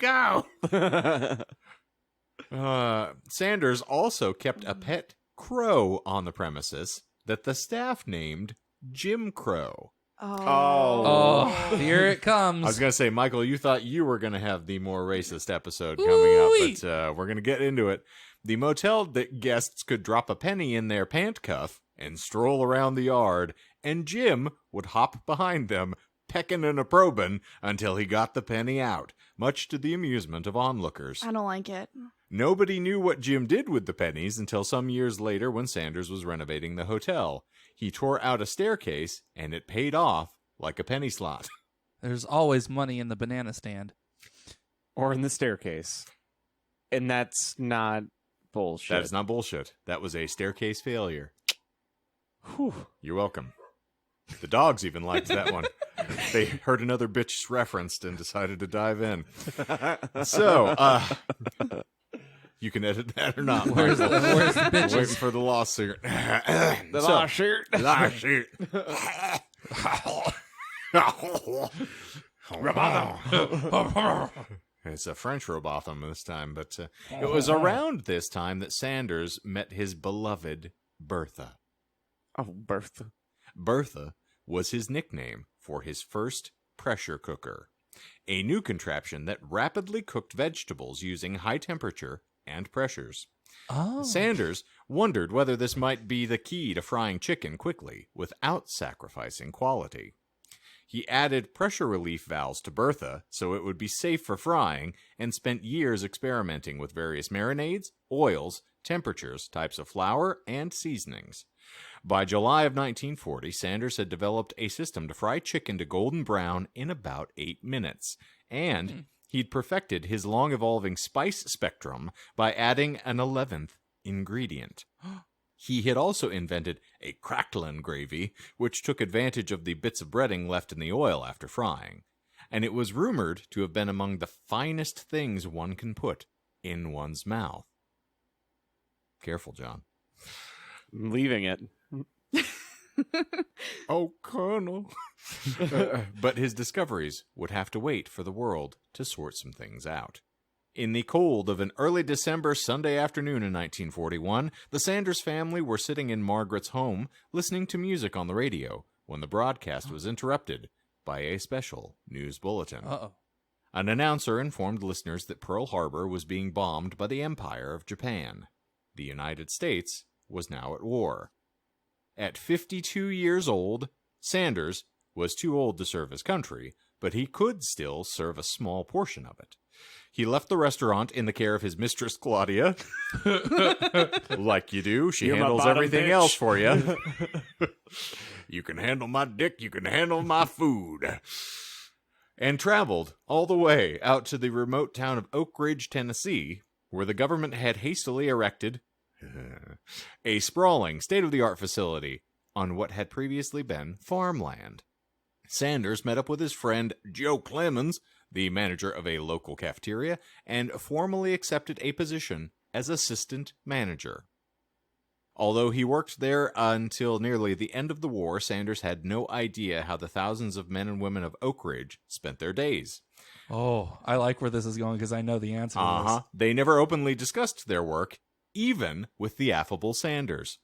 go. Sanders also kept a pet crow on the premises that the staff named Jim Crow.
Oh, here it comes.
I was going to say, Michael, you thought you were going to have the more racist episode coming up, but we're going to get into it. The motel guests could drop a penny in their pant cuff and stroll around the yard, and Jim would hop behind them, pecking and a probing until he got the penny out, much to the amusement of onlookers.
I don't like it.
Nobody knew what Jim did with the pennies until some years later when Sanders was renovating the hotel. He tore out a staircase, and it paid off like a penny slot.
There's always money in the banana stand.
Or in the staircase. And that's not bullshit.
That is not bullshit. That was a staircase failure.
Whew.
You're welcome. The dogs even liked that one. They heard another bitch referenced and decided to dive in. So, you can edit that or not.
Where's the bitches?
Waiting for the lawsuit.
The lawsuit.
Lawsuit. It's a French Robotham this time, but it was around this time that Sanders met his beloved Bertha.
Oh, Bertha.
Bertha was his nickname for his first pressure cooker, a new contraption that rapidly cooked vegetables using high temperature and pressures.
Oh.
Sanders wondered whether this might be the key to frying chicken quickly without sacrificing quality. He added pressure relief valves to Bertha so it would be safe for frying and spent years experimenting with various marinades, oils, temperatures, types of flour, and seasonings. By July of 1940, Sanders had developed a system to fry chicken to golden brown in about 8 minutes, and he'd perfected his long-evolving spice spectrum by adding an 11th ingredient. He had also invented a cracklin gravy, which took advantage of the bits of breading left in the oil after frying, and it was rumored to have been among the finest things one can put in one's mouth. Careful, John.
I'm leaving it.
Oh, Colonel. But his discoveries would have to wait for the world to sort some things out. In the cold of an early December Sunday afternoon in 1941, the Sanders family were sitting in Margaret's home listening to music on the radio when the broadcast was interrupted by a special news bulletin.
Uh-oh.
An announcer informed listeners that Pearl Harbor was being bombed by the Empire of Japan. The United States was now at war. At 52 years old, Sanders was too old to serve his country, but he could still serve a small portion of it. He left the restaurant in the care of his mistress, Claudia. Like you do, she
You're my
handles
bottom
everything
bitch.
else for you. You can handle my dick, you can handle my food. And traveled all the way out to the remote town of Oak Ridge, Tennessee, where the government had hastily erected a sprawling, state-of-the-art facility on what had previously been farmland. Sanders met up with his friend Joe Clemens, the manager of a local cafeteria, and formally accepted a position as assistant manager. Although he worked there until nearly the end of the war, Sanders had no idea how the thousands of men and women of Oak Ridge spent their days.
Oh, I like where this is going because I know the answer to this.
They never openly discussed their work, even with the affable Sanders.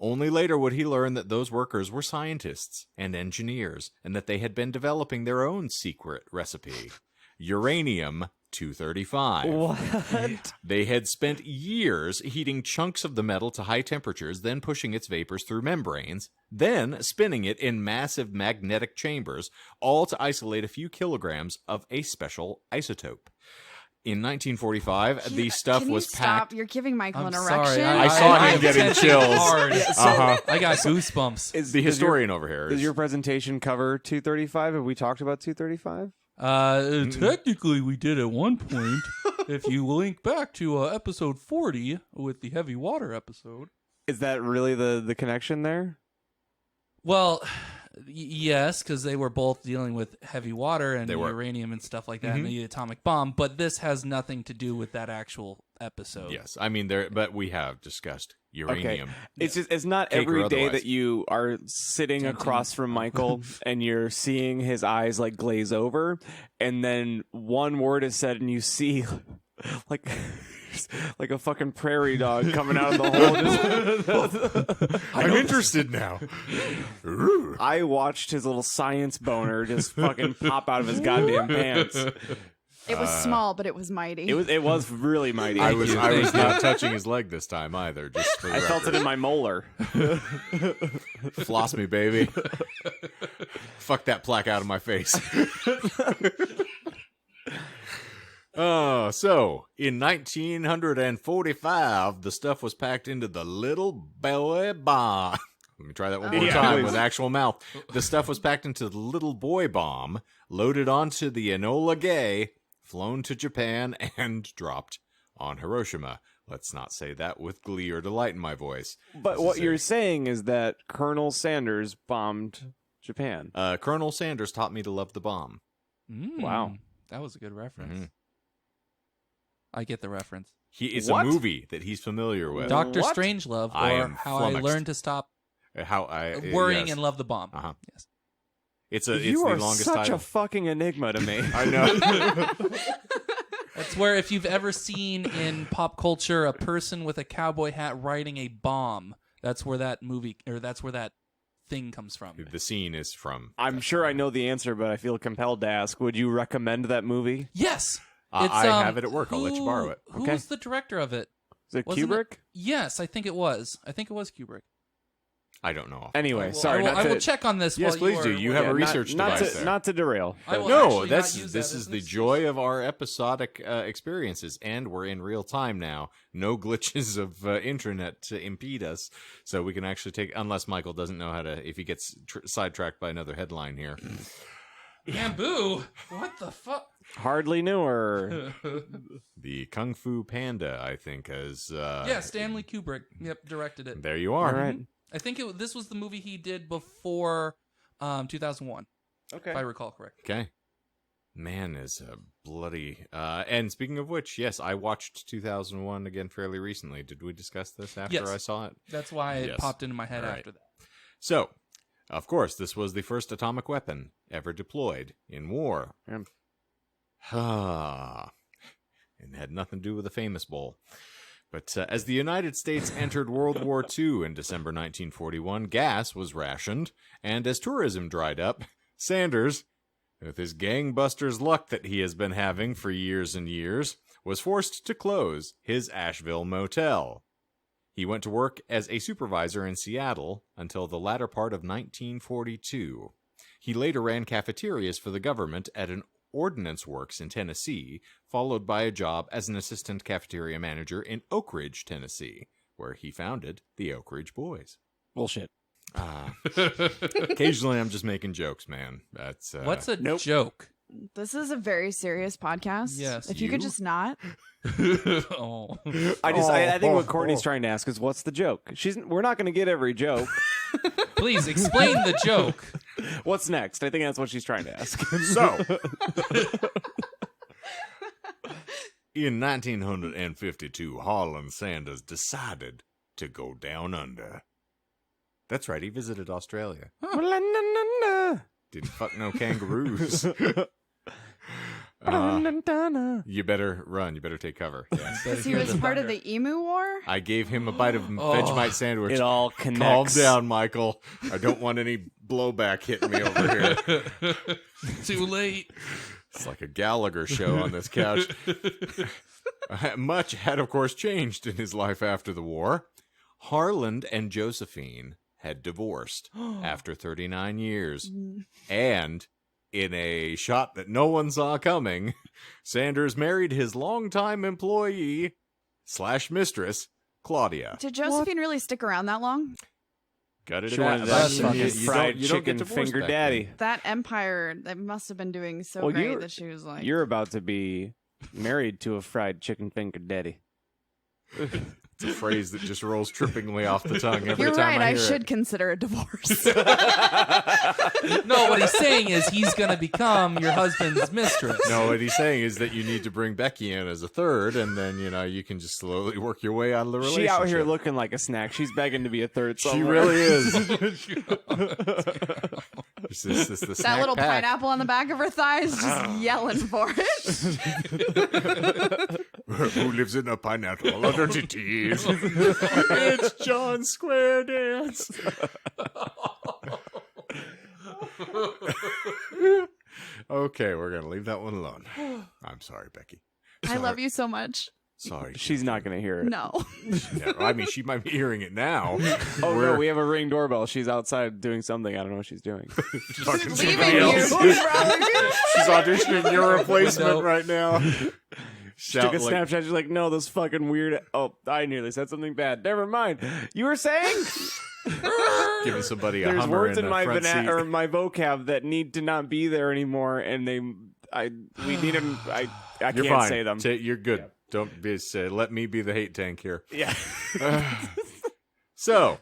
Only later would he learn that those workers were scientists and engineers, and that they had been developing their own secret recipe, uranium 235.
What?
They had spent years heating chunks of the metal to high temperatures, then pushing its vapors through membranes, then spinning it in massive magnetic chambers, all to isolate a few kilograms of a special isotope. In 1945, the stuff
Can you
was
stop?
packed.
You're giving Michael
I'm
an
sorry.
erection.
I saw him getting
attention
chills.
hard.
Uh-huh.
I got goosebumps.
Is
The
does
historian over here
Does
is
your presentation cover 235? Have we talked about 235?
Technically, we did at one point. If you link back to episode 40 with the heavy water episode.
Is that really the connection there?
Well, yes, because they were both dealing with heavy water and
They were.
uranium and stuff like that, and the atomic bomb. But this has nothing to do with that actual episode.
yes. I mean, but we have discussed uranium.
It's not
Cake or
every day
otherwise.
that you are sitting across from Michael and you're seeing his eyes like glaze over, and then one word is said and you see like like a fucking prairie dog coming out of the hole.
I'm interested now.
I watched his little science boner just fucking pop out of his goddamn pants.
It was small, but it was mighty.
It was really mighty.
I was not touching his leg this time either. Just for the
I felt it in my molar.
Floss me, baby. Fuck that plaque out of my face. So, in 1945, the stuff was packed into the Little Boy Bomb. Let me try that one more
Yeah,
time
please.
with actual mouth. The stuff was packed into the Little Boy Bomb, loaded onto the Enola Gay, flown to Japan, and dropped on Hiroshima. Let's not say that with glee or delight in my voice.
But
This
what
is
you're saying is that Colonel Sanders bombed Japan.
Colonel Sanders taught me to love the bomb.
Wow.
That was a good reference.
Mhm.
I get the reference.
It's
What?
a movie that he's familiar with.
Doctor
What?
Strangelove,
I
or
am
How
flummoxed.
I Learned to Stop
How I
Worrying
yes.
and Love the Bomb.
Uh-huh.
Yes.
It's
You
the
are
longest
such
title.
a fucking enigma to me.
I know.
That's where, if you've ever seen in pop culture a person with a cowboy hat riding a bomb, that's where that movie, or that's where that thing comes from.
The scene is from.
I'm sure I know the answer, but I feel compelled to ask. Would you recommend that movie?
Yes.
I have it at work. I'll let you borrow it.
Who
Okay.
was the director of it?
Is it
Wasn't
Kubrick?
Yes, I think it was. I think it was Kubrick.
I don't know.
Anyway,
Well,
sorry.
I
not
will
to,
check on this.
Yes,
while
please do.
are-
You have a research
not
device
to,
there.
not to derail.
I will
No,
actually
this
not use that
is
as
the
an excuse.
joy of our episodic experiences, and we're in real time now. No glitches of intranet to impede us, so we can actually take. Unless Michael doesn't know how to, if he gets sidetracked by another headline here.
Bamboo? What the fuck?
Hardly knew her.
The Kung Fu Panda, I think, has.
Yeah, Stanley Kubrick. Yep, directed it.
There you are.
All right.
I think this was the movie he did before 2001,
Okay.
if I recall correctly.
Okay. Man is a bloody. And speaking of which, yes, I watched 2001 again fairly recently. Did we discuss this after
Yes.
I saw it?
That's why it
Yes.
popped into my head
All right.
after that.
So, of course, this was the first atomic weapon ever deployed in war.
Yeah.
And had nothing to do with the famous bowl. But as the United States entered World War II in December 1941, gas was rationed, and as tourism dried up, Sanders, with his gangbusters luck that he has been having for years and years, was forced to close his Asheville motel. He went to work as a supervisor in Seattle until the latter part of 1942. He later ran cafeterias for the government at an ordnance works in Tennessee, followed by a job as an assistant cafeteria manager in Oak Ridge, Tennessee, where he founded the Oak Ridge Boys.
Bullshit.
Occasionally, I'm just making jokes, man. That's
What's a
Nope.
joke?
This is a very serious podcast.
Yes.
If you could
You?
just not.
Oh.
I think what Courtney's trying to ask is, what's the joke? We're not going to get every joke.
Please explain the joke.
What's next? I think that's what she's trying to ask.
so. In 1952, Harland Sanders decided to go down under. That's right, he visited Australia. Didn't fuck no kangaroos. You better run. You better take cover. Yes.
Because he was part of the Emu War?
I gave him a bite of Vegemite sandwich.
It all
Calm
connects.
down, Michael. I don't want any blowback hitting me over here.
Too late.
It's like a Gallagher show on this couch. Much had, of course, changed in his life after the war. Harland and Josephine had divorced after 39 years. And in a shot that no one saw coming, Sanders married his longtime employee / mistress, Claudia.
Did Josephine really stick around that long?
Gutted
She
it
wanted
out.
that
You
fucking
don't-
fried
you don't get
chicken
divorced
finger
back
daddy.
then.
That empire, that must have been doing so
Well,
great
you're-
that she was like,
You're about to be married to a fried chicken finger daddy.
It's a phrase that just rolls trippingly off the tongue every
you're
time
right,
I
I
hear
should
it.
consider a divorce.
No, what he's saying is he's going to become your husband's mistress.
No, what he's saying is that you need to bring Becky in as a third, and then, you can just slowly work your way out of the relationship.
She out here looking like a snack. She's begging to be a third
She
somewhere.
really is. This the
that
snack
little
pack.
pineapple on the back of her thigh is just yelling for it.
Who lives in a pineapple under teeth? It's John Square Dance. Okay, we're gonna leave that one alone. I'm sorry, Becky.
I love you so much.
Sorry.
She's not going to hear it.
No.
Yeah, I mean, she might be hearing it now.
Oh,
We're-
no, we have a ring doorbell. She's outside doing something. I don't know what she's doing.
Fucking
Leaving
somebody
you.
else. She's auditioning your replacement
Nope.
right now.
She took a Snapchat. She's like, no, this fucking weird. Oh, I nearly said something bad. Never mind. You were saying?
Giving somebody a
There's
Hummer
words
in
in
the
my
front seat.
or my vocab that need to not be there anymore, and we need them. I
You're
can't
fine.
say them.
You're good. Don't be. Let me be the hate tank here.
Yeah.
So,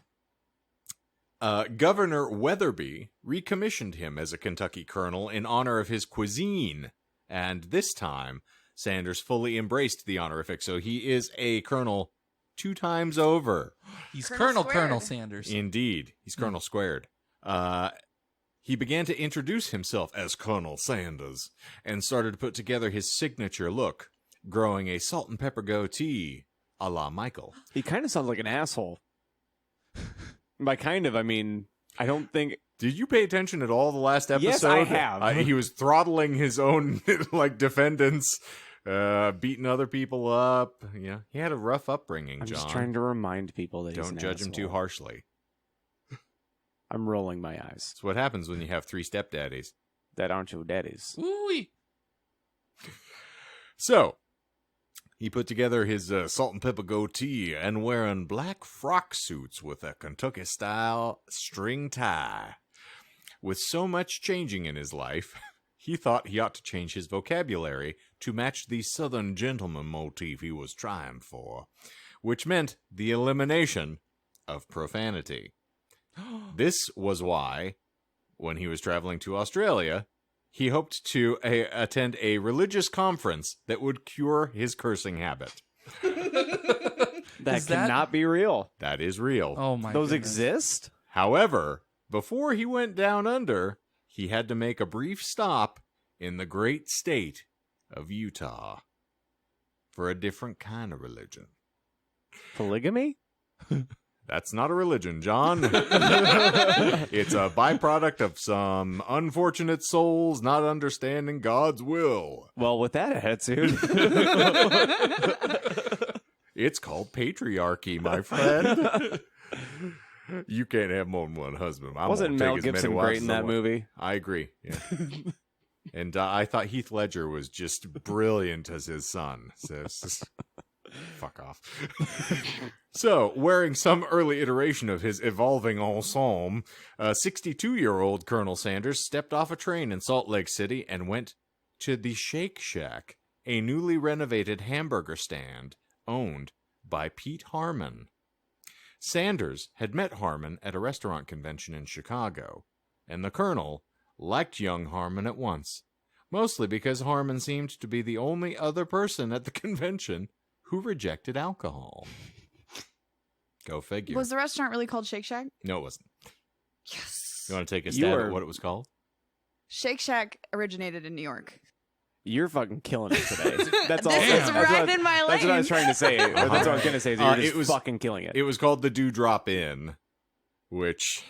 Governor Weatherby recommissioned him as a Kentucky colonel in honor of his cuisine, and this time Sanders fully embraced the honorific, so he is a colonel 2 times over.
He's
Colonel
Colonel
Squared.
Sanders.
Indeed, he's Colonel Squared. He began to introduce himself as Colonel Sanders and started to put together his signature look, growing a salt and pepper goatee a la Michael.
He kind of sounds like an asshole. By kind of, I mean, I don't think.
Did you pay attention at all the last episode?
Yes, I have.
He was throttling his own defendants, beating other people up. Yeah, he had a rough upbringing.
I'm
John,
just trying to remind people that he's
don't
an
judge him too
asshole.
harshly.
I'm rolling my eyes.
It's what happens when you have 3 stepdaddies.
That aren't your daddies.
Ooh-wee.
So, he put together his salt and pepper goatee and wearing black frock suits with a Kentucky-style string tie. With so much changing in his life, he thought he ought to change his vocabulary to match the Southern gentleman motif he was trying for, which meant the elimination of profanity. This was why, when he was traveling to Australia, he hoped to attend a religious conference that would cure his cursing habit.
That
Is that-
cannot be real.
That is real.
Oh my
Those
goodness.
exist?
However, before he went down under, he had to make a brief stop in the great state of Utah for a different kind of religion.
Polygamy?
That's not a religion, John. It's a byproduct of some unfortunate souls not understanding God's will.
Well, with that attitude.
It's called patriarchy, my friend. You can't have more than one husband. I'm
Wasn't
gonna
Mel
take as many
Gibson
wives
great
as
in
I
that
want.
movie?
I agree. Yeah. And I thought Heath Ledger was just brilliant as his son. So it's just, fuck off. So, wearing some early iteration of his evolving ensemble, 62-year-old Colonel Sanders stepped off a train in Salt Lake City and went to the Shake Shack, a newly renovated hamburger stand owned by Pete Harmon. Sanders had met Harmon at a restaurant convention in Chicago, and the Colonel liked young Harmon at once, mostly because Harmon seemed to be the only other person at the convention who rejected alcohol. Go figure.
Was the restaurant really called Shake Shack?
No, it wasn't.
Yes.
You want to take a
You
stab
are-
at what it was called?
Shake Shack originated in New York.
You're fucking killing it today. That's all.
This is
that's
right
what,
in my
That's what I was
lane.
trying to say. Or that's what I was going to say. Is you're just
it was-
fucking killing it.
It was called the Dewdrop Inn, which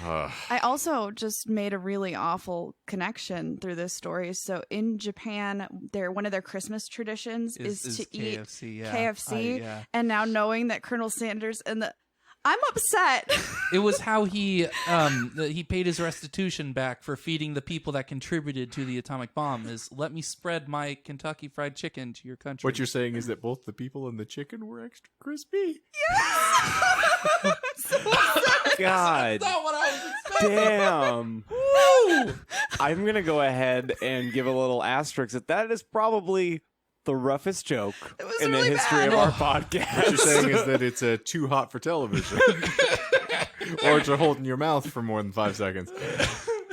I also just made a really awful connection through this story. So in Japan, one of their Christmas traditions is to eat
KFC. Yeah.
KFC. And now knowing that Colonel Sanders I'm upset.
It was how he paid his restitution back for feeding the people that contributed to the atomic bomb. Is let me spread my Kentucky Fried Chicken to your country.
What you're saying is that both the people and the chicken were extra crispy.
I'm so upset.
God
That's not what I was expecting.
damn. Woo! I'm going to go ahead and give a little asterisk that is probably the roughest joke
It was
in the
really
history
bad.
of our
What
podcast.
you're saying is that it's too hot for television. Or to hold in your mouth for more than 5 seconds.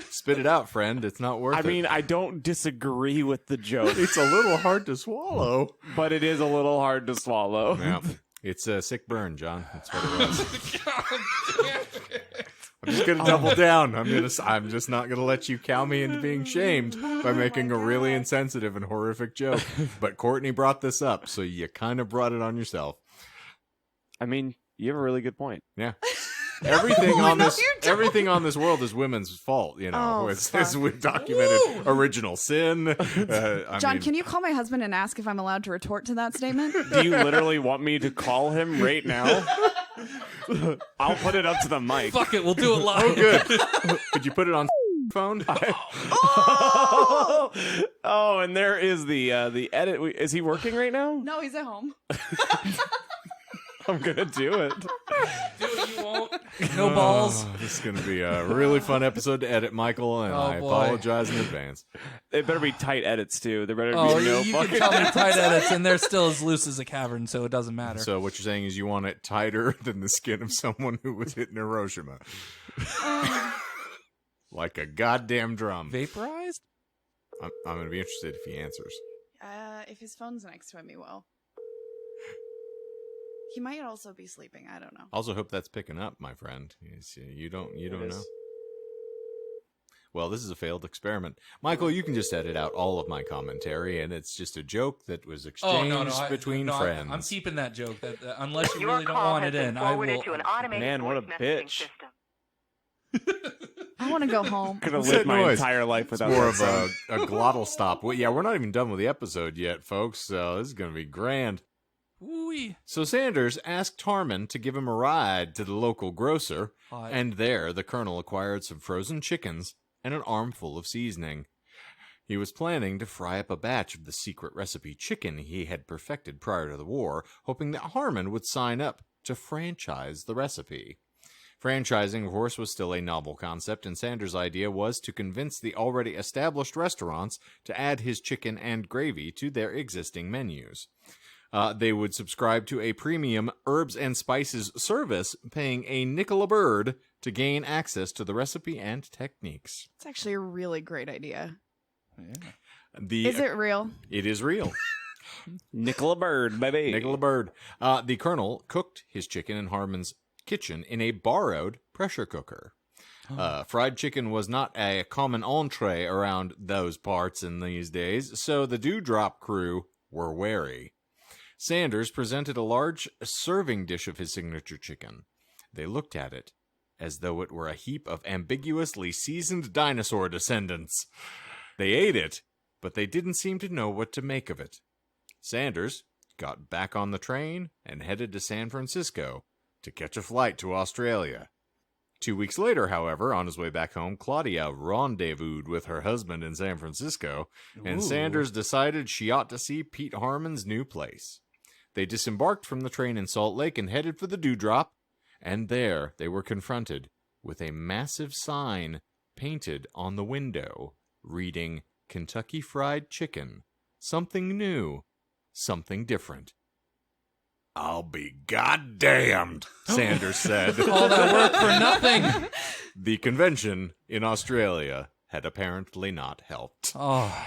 Spit it out, friend. It's not worth it.
I mean, I don't disagree with the joke,
it's a little hard to swallow.
but it is a little hard to swallow.
Yeah. It's a sick burn, John. That's what it was. I'm just gonna double down. I'm just not gonna let you cow me into being shamed by making a really insensitive and horrific joke. But Courtney brought this up, so you kind of brought it on yourself.
I mean, you have a really good point.
Yeah. Everything on
No,
this
you don't.
everything on this world is women's fault, you know.
Oh,
It's
fuck.
we've documented original sin.
John, can you call my husband and ask if I'm allowed to retort to that statement?
Do you literally want me to call him right now? I'll put it up to the mic.
Fuck it, we'll do it live.
Oh, good. Could you put it on phone?
Oh, and there is the edit. Is he working right now?
No, he's at home.
I'm gonna do it.
Do it, you won't. No balls.
Oh, this is going to be a really fun episode to edit, Michael, and
Oh,
I
boy.
apologize in advance.
It better be tight edits too. There better
Oh,
be no
you can
fucking.
tell me tight edits, and they're still as loose as a cavern, so it doesn't matter.
So what you're saying is you want it tighter than the skin of someone who was hit in Hiroshima. Like a goddamn drum.
Vaporized?
I'm going to be interested if he answers.
If his phone's next to him, he will. He might also be sleeping. I don't know.
Also hope that's picking up, my friend. You don't know. Well, this is a failed experiment. Michael, you can just edit out all of my commentary, and it's just a joke that was exchanged between friends.
I'm keeping that joke. That unless you really don't want it in, I will.
Man, what a bitch.
I want to go home.
Could have
What's
lived
that
my
noise?
entire life
It's
without
more
that
of a glottal stop. Well, yeah, we're not even done with the episode yet, folks, so this is going to be grand.
Ooh-wee.
So Sanders asked Harmon to give him a ride to the local grocer,
Hot.
and there the colonel acquired some frozen chickens and an armful of seasoning. He was planning to fry up a batch of the secret recipe chicken he had perfected prior to the war, hoping that Harmon would sign up to franchise the recipe. Franchising, of course, was still a novel concept, and Sanders' idea was to convince the already established restaurants to add his chicken and gravy to their existing menus. They would subscribe to a premium herbs and spices service, paying a nickel a bird to gain access to the recipe and techniques.
It's actually a really great idea.
Yeah.
Is it real?
It is real.
Nickel a bird, baby.
Nickel a bird. The colonel cooked his chicken in Harmon's kitchen in a borrowed pressure cooker. Fried chicken was not a common entree around those parts in these days, so the Dewdrop crew were wary. Sanders presented a large serving dish of his signature chicken. They looked at it as though it were a heap of ambiguously seasoned dinosaur descendants. They ate it, but they didn't seem to know what to make of it. Sanders got back on the train and headed to San Francisco to catch a flight to Australia. 2 weeks later, however, on his way back home, Claudia rendezvoused with her husband in San Francisco, and
Ooh.
Sanders decided she ought to see Pete Harmon's new place. They disembarked from the train in Salt Lake and headed for the Dewdrop, and there they were confronted with a massive sign painted on the window, reading, "Kentucky Fried Chicken. Something new. Something different." "I'll be goddamned," Sanders said.
All that work for nothing.
The convention in Australia had apparently not helped.
Oh,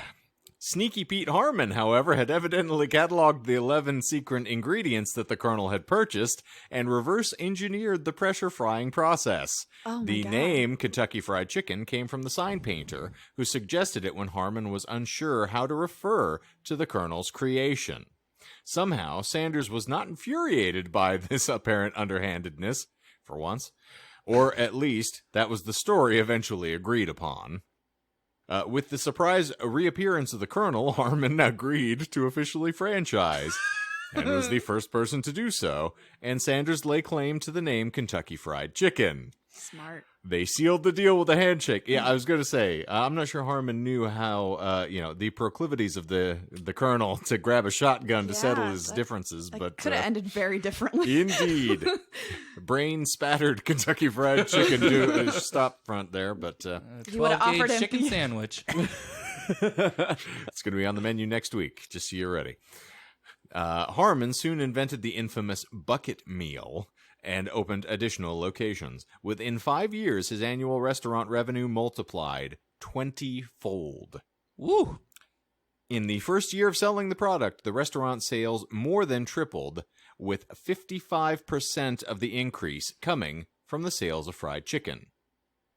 Sneaky Pete Harmon, however, had evidently cataloged the 11 secret ingredients that the colonel had purchased and reverse engineered the pressure frying process.
Oh my
The
God.
name Kentucky Fried Chicken came from the sign painter, who suggested it when Harmon was unsure how to refer to the colonel's creation. Somehow, Sanders was not infuriated by this apparent underhandedness, for once, Or at least, that was the story eventually agreed upon. With the surprise reappearance of the Colonel, Harmon agreed to officially franchise, and was the first person to do so, and Sanders lay claim to the name Kentucky Fried Chicken.
Smart.
They sealed the deal with a handshake. Yeah, I was going to say, I'm not sure Harmon knew how, the proclivities of the Colonel to grab a shotgun to settle his differences, but
could have ended very differently.
Indeed. Brain-spattered Kentucky Fried Chicken stop front there, but
You would've
12-gauge
offered him-
chicken sandwich.
it's going to be on the menu next week, just so you're ready. Harmon soon invented the infamous bucket meal and opened additional locations. Within 5 years, his annual restaurant revenue multiplied 20-fold.
Woo!
In the first year of selling the product, the restaurant sales more than tripled, with 55% of the increase coming from the sales of fried chicken.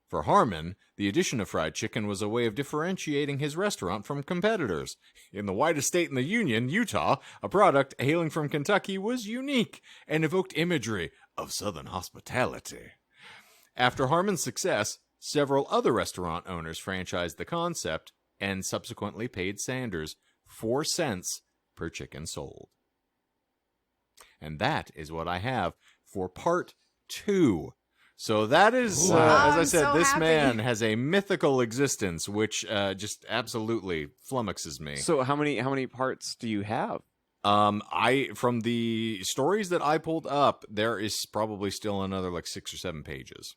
For Harmon, the addition of fried chicken was a way of differentiating his restaurant from competitors. In the whitest state in the Union, Utah, a product hailing from Kentucky was unique and evoked imagery of Southern hospitality. After Harmon's success, several other restaurant owners franchised the concept and subsequently paid Sanders 4 cents per chicken sold. And that is what I have for part 2. So that is,
Wow.
as I
I'm
said,
so
this
happy.
man has a mythical existence, which just absolutely flummoxes me.
So how many parts do you have?
From the stories that I pulled up, there is probably still another like 6 or 7 pages,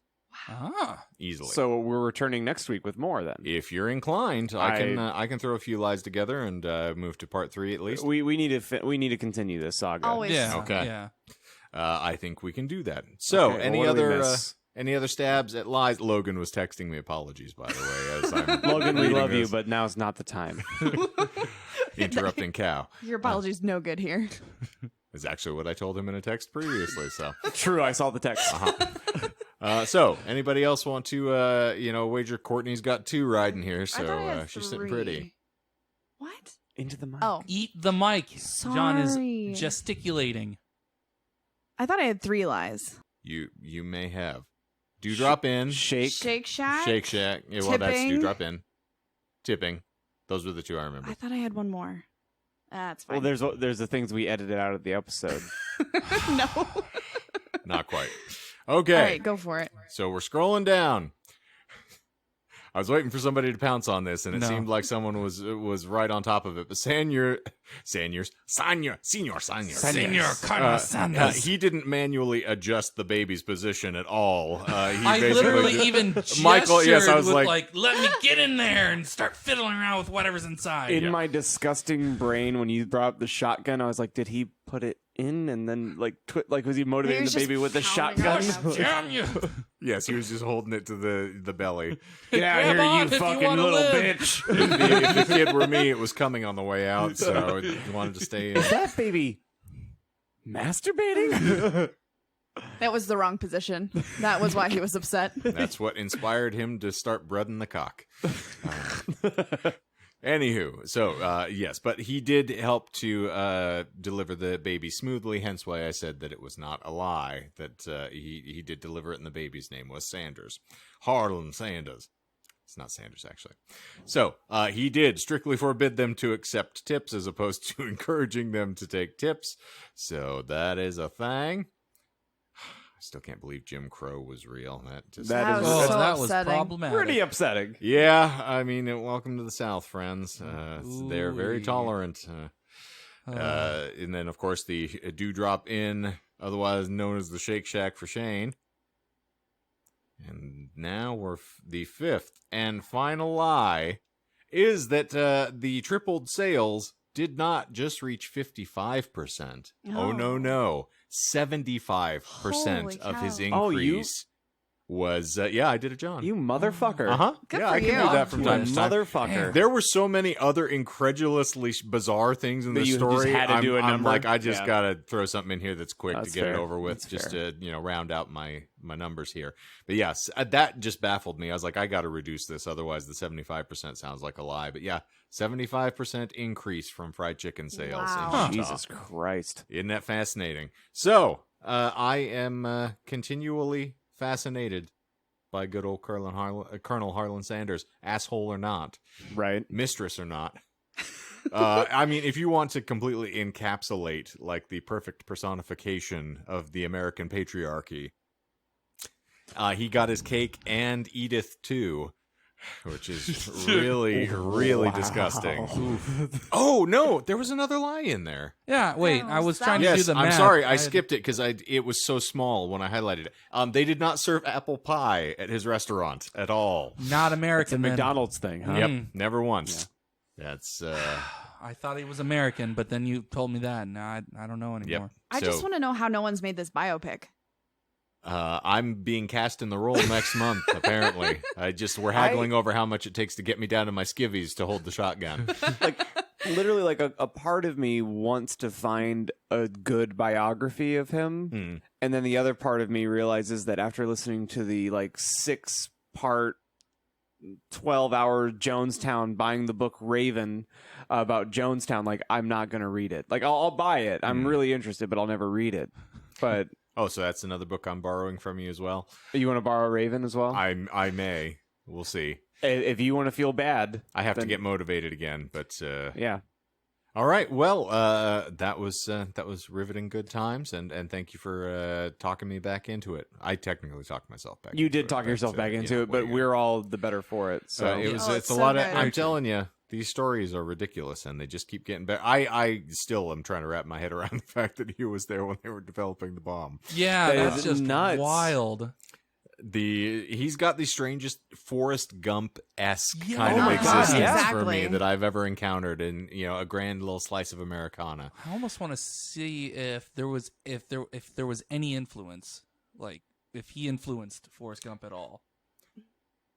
Ah.
easily.
So we're returning next week with more then.
if you're inclined, I can throw a few lies together and move to part 3 at least.
We need to continue this saga.
Always.
Yeah.
Okay.
Yeah.
I think we can do that. So,
Okay,
any
what do we
other
miss?
any other stabs at lies? Logan was texting me apologies, by the way, as I'm
Logan, we
reading
love you,
this.
but now's not the time.
Interrupting cow
Your apology's no good here.
is actually what I told him in a text previously. So,
True, I saw the text.
so anybody else want to wager? Courtney's got 2 riding here,
I thought I
so
had
she's sitting
3.
pretty.
What?
Into the mic.
Oh,
Eat the mic. John
Sorry.
is gesticulating.
I thought I had 3 lies.
You may have. Do drop in.
Shake.
Shake Shack.
Shake Shack. Yeah, well, that's do
Tipping.
drop in. Tipping. Those were the 2 I remember.
I thought I had one more. That's
Well,
fine.
there's the things we edited out of the episode.
No.
Not quite. Okay.
All right, go for it.
So we're scrolling down. I was waiting for somebody to pounce on this, and it
No.
seemed like someone was right on top of it. But Senor
Senior
Sanders.
Colonel Sanders.
He didn't manually adjust the baby's position at all. He
I
basically
literally
just-
even gestured
Michael, yes, I was
with
like-
let me get in there and start fiddling around with whatever's inside.
In my disgusting brain, when you brought up the shotgun, I was like, did he put it in and then was he motivating
was
the
just
baby with the
pounding
shotgun?
on it.
Damn you!
Yes, he was just holding it to the belly.
Get out
Grab
here,
on
you
if you
fucking
wanna
little
live.
bitch!
If the kid were me, it was coming on the way out, so he wanted to stay in.
Is that baby masturbating?
That was the wrong position. That was why he was upset.
That's what inspired him to start breading the cock. Anywho, so yes, but he did help to deliver the baby smoothly. Hence, why I said that it was not a lie. That he did deliver it, and the baby's name was Sanders, Harland Sanders. It's not Sanders, actually. So he did strictly forbid them to accept tips, as opposed to encouraging them to take tips. So that is a thing. I still can't believe Jim Crow was real.
That is
Oh,
so
that was
upsetting.
problematic.
Pretty upsetting.
Yeah, I mean, welcome to the South, friends. They're very
Ooh-wee.
tolerant. And then, of course, the Dewdrop Inn, otherwise known as the Shake Shack for Shane. And now we're the 5th and final lie is that the tripled sales did not just reach 55%. Oh, no. 75%
Holy
of his
cow.
Oh, you-
increase was, I did it, John.
You motherfucker.
Uh-huh.
Good
yeah,
for
I can
you.
do that from
You
time to time.
motherfucker.
There were so many other incredulously bizarre things in
That
the
you just
story.
had to do a
I'm
number?
like, I just
Yeah.
gotta throw something in here that's quick
That's
to get it
fair.
over with,
That's
just
fair.
to round out my numbers here. But yes, that just baffled me. I was like, I got to reduce this, otherwise the 75% sounds like a lie. But yeah, 75% increase from fried chicken sales.
Wow.
In Utah.
Jesus Christ.
Isn't that fascinating? So I am continually fascinated by good old Colonel Harland Sanders, asshole or not,
Right.
mistress or not. I mean, if you want to completely encapsulate like the perfect personification of the American patriarchy, he got his cake and Edith too, which is really, really disgusting. Oh no, there was another lie in there.
Yeah, wait. I was trying to do
Yes,
the math.
I'm sorry, I
had-
skipped it because it was so small when I highlighted it. They did not serve apple pie at his restaurant at all.
Not
It's a
American. then.
McDonald's thing, huh?
Yep, never once. That's
I thought he was American, but then you told me that, and now I don't know anymore.
I just want to know how no one's made this biopic.
I'm being cast in the role next month. Apparently, we're haggling over how much it takes to get me down to my skivvies to hold the shotgun.
Like, literally, like a part of me wants to find a good biography of him, and then the other part of me realizes that after listening to the like 6-part 12-hour Jonestown, buying the book Raven about Jonestown, like I'm not gonna read it. Like I'll buy it. I'm really interested, but I'll never read it. But
Oh, so that's another book I'm borrowing from you as well.
you want to borrow Raven as well?
I may. We'll see.
If you want to feel bad,
I have to
then-
get motivated again, but
yeah.
all right. Well, that was riveting good times, and thank you for talking me back into it. I technically talked myself back.
You
into
did
it,
talk
but,
yourself back into
yeah,
it, but
what are you
we're all the better for it. So
it was.
Oh,
It's a
it's
lot
so
of.
good.
I'm telling you, these stories are ridiculous, and they just keep getting better. I still am trying to wrap my head around the fact that he was there when they were developing the bomb.
Yeah,
That
that's
is
just
nuts.
wild.
He's got the strangest Forrest Gump-esque
Yeah.
kind
Oh
of
my God,
existence for me
exactly.
that I've ever encountered in a grand little slice of Americana.
I almost want to see if there was any influence, like if he influenced Forrest Gump at all.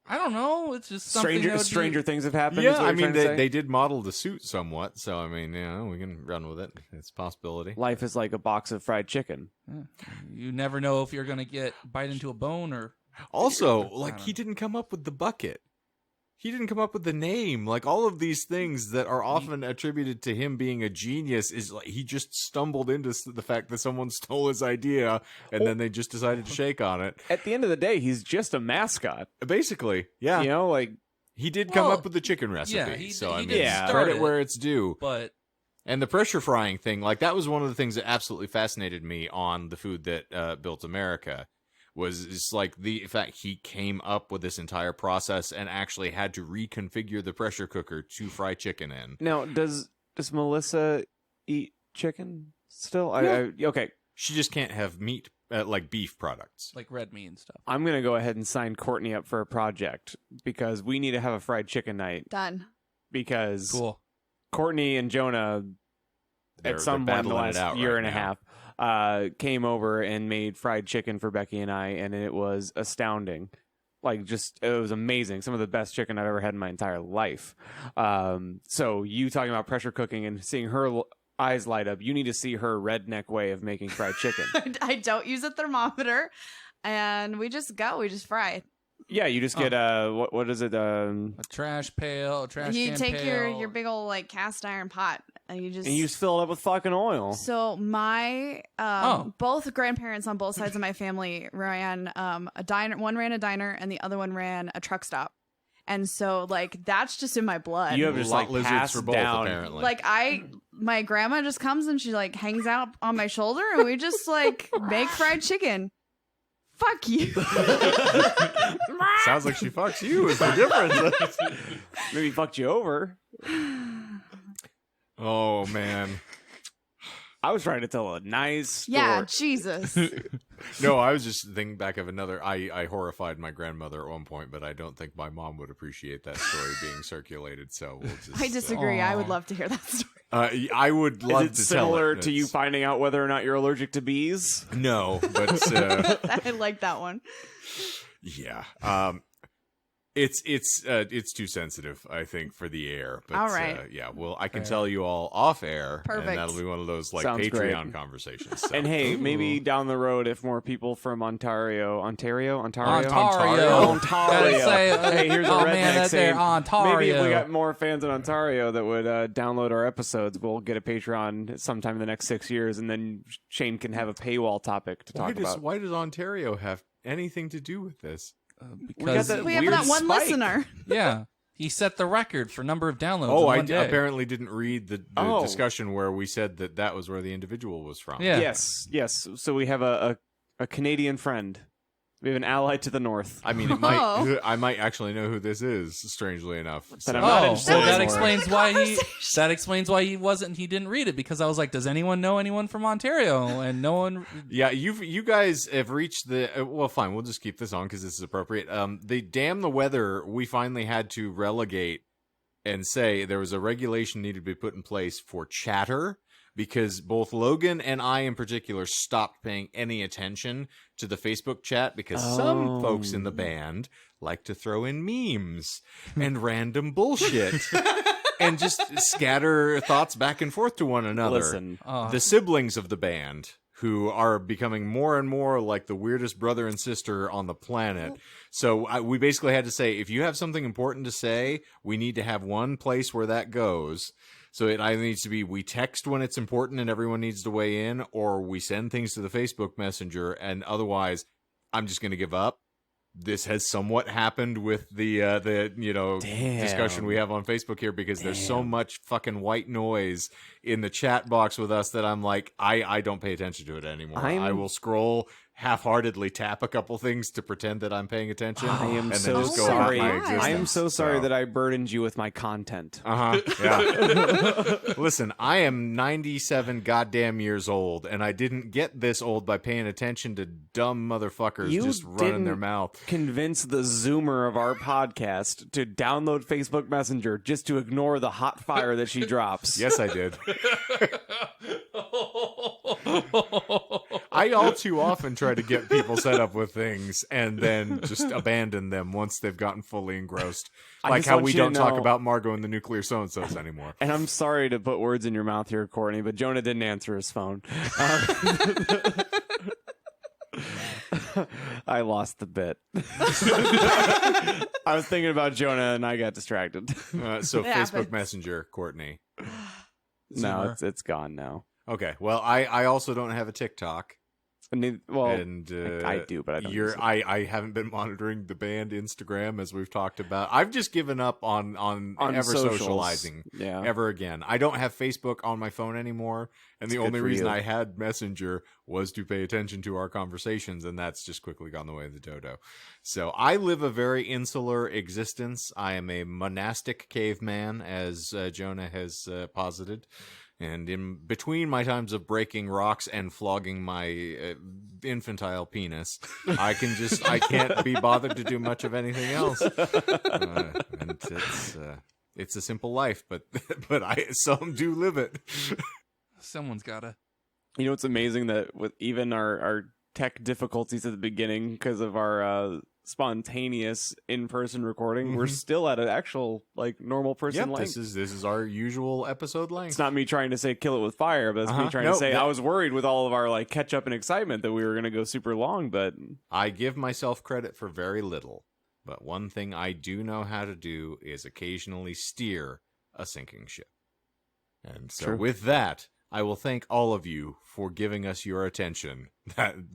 I don't know. It's just something that would be-
stranger things have happened. is
Yeah,
what
I
you're
mean
trying to say?
they did model the suit somewhat, so I mean we can run with it. It's a possibility.
Life is like a box of fried chicken.
You never know if you're gonna get bite into a bone or.
Also,
I
like
don't
he
know.
didn't come up with the bucket. He didn't come up with the name. Like all of these things that are often attributed to him being a genius is like he just stumbled into the fact that someone stole his idea and then they just decided to shake on it.
At the end of the day, he's just a mascot.
Basically, yeah.
You know, like
He did come
Well,
up with the chicken recipe.
yeah, he
so I mean,
did
start
credit
it.
where it's due.
But
And the pressure frying thing, like that was one of the things that absolutely fascinated me on the food that built America. Was it's like the fact he came up with this entire process and actually had to reconfigure the pressure cooker to fry chicken in.
now, does Melissa eat chicken still? Okay,
She just can't have meat, like beef products.
like red meat and stuff.
I'm gonna go ahead and sign Courtney up for a project because we need to have a fried chicken night.
Done.
Because
Cool.
Courtney and Jonah,
They're
at some point in the
battling it
last
out
year
right
and a
now.
half, came over and made fried chicken for Becky and I, and it was astounding. Like, just it was amazing. Some of the best chicken I've ever had in my entire life. So you talking about pressure cooking and seeing her eyes light up, you need to see her redneck way of making fried chicken.
I don't use a thermometer, and we just fry it.
Yeah, you just get what is it?
A trash pail, a trash
You
can
take
pail.
your big old like cast iron pot, and you just
and you just fill it up with fucking oil.
So my both grandparents on both sides of my family ran a diner. One ran a diner, and the other one ran a truck stop. And so like that's just in my blood.
You have just
Lot
like
lizards
passed
for both,
down.
apparently.
Like my grandma just comes and she like hangs out on my shoulder, and we just like make fried chicken. Fuck you.
Sounds like she fucks you. Is the difference?
Maybe fucked you over.
Oh man.
I was trying to tell a nice story.
Yeah, Jesus.
No, I was just thinking back of another. I horrified my grandmother at one point, but I don't think my mom would appreciate that story being circulated. So we'll just.
I disagree. I would
Aw.
love to hear that story.
I would love
Is it
to tell
similar
it.
to you
It's-
finding out whether or not you're allergic to bees?
No, but
I like that one.
yeah. It's too sensitive, I think, for the air. But
All right.
yeah. Well, I can
Fair.
tell you all off air,
Perfect.
and that'll be one of those like
Sounds great.
Patreon conversations. So.
And hey, maybe down the road, if more people from Ontario.
Ontario.
Ontario.
Gotta say,
Hey, here's a
oh
redneck
man, that
saying,
there Ontario.
maybe if we got more fans in Ontario that would download our episodes, we'll get a Patreon sometime in the next 6 years, and then Shane can have a paywall topic to talk about.
Why does Ontario have anything to do with this?
Because
that
We have
weird
that one
spike.
listener.
yeah, he set the record for number of downloads.
Oh,
in
I
one day.
apparently didn't read the
Oh.
discussion where we said that was where the individual was from.
Yeah.
Yes. So we have a Canadian friend. We have an ally to the north.
I mean, I might actually know who this is. Strangely enough,
But I'm
So-
not
Oh,
interested
so
in
that
more.
explains why
Conversation.
he didn't read it, because I was like, does anyone know anyone from Ontario? And no one.
Yeah, you guys have reached the well. Fine, we'll just keep this on because this is appropriate. The damn the weather. We finally had to relegate and say there was a regulation needed to be put in place for chatter, because both Logan and I in particular stopped paying any attention to the Facebook chat because some folks in the band like to throw in memes and random bullshit and just scatter thoughts back and forth to one another.
Listen,
The siblings of the band, who are becoming more and more like the weirdest brother and sister on the planet. So we basically had to say, if you have something important to say, we need to have one place where that goes. So it either needs to be we text when it's important and everyone needs to weigh in, or we send things to the Facebook Messenger, and otherwise I'm just going to give up. This has somewhat happened with the discussion we have on Facebook here, because there's so much fucking white noise in the chat box with us that I'm like, I don't pay attention to it anymore. I will scroll, half-heartedly tap a couple things to pretend that I'm paying attention.
I am
and
so
then just go about
sorry.
my
I
existence.
I am so sorry that I burdened you with my content.
Yeah. Listen, I am 97 goddamn years old, and I didn't get this old by paying attention to dumb motherfuckers
You
just running their
didn't
mouth.
Convince the Zoomer of our podcast to download Facebook Messenger just to ignore the hot fire that she drops.
Yes, I did. I all too often try to get people set up with things and then just abandon them once they've gotten fully engrossed.
I
Like
just
how
want
we
you to
don't talk
know-
about Margot and the nuclear so-and-sos anymore.
And I'm sorry to put words in your mouth here, Courtney, but Jonah didn't answer his phone. I lost the bit. I was thinking about Jonah and I got distracted.
So
It
Facebook
happens.
Messenger, Courtney.
No, it's gone now.
Okay, well, I also don't have a TikTok.
Well,
And
I do, but I don't use it.
I haven't been monitoring the band Instagram, as we've talked about. I've just given up on ever
socials.
socializing
Yeah.
ever again. I don't have Facebook on my phone anymore, and the
It's good
only
for
reason
you.
I had Messenger was to pay attention to our conversations, and that's just quickly gone the way of the dodo. So I live a very insular existence. I am a monastic caveman, as Jonah has posited. And in between my times of breaking rocks and flogging my infantile penis, I can't be bothered to do much of anything else. And it's a simple life, but some do live it.
Someone's gotta.
You know, it's amazing that with even our tech difficulties at the beginning because of our spontaneous in-person recording, we're still at an actual like normal person
Yep,
length.
this is our usual episode length.
It's not me trying to say kill it with fire, but it's me trying
No,
to say
that-
I was worried with all of our like catch up and excitement that we were going to go super long, but
I give myself credit for very little, but one thing I do know how to do is occasionally steer a sinking ship. And so
True.
with that, I will thank all of you for giving us your attention,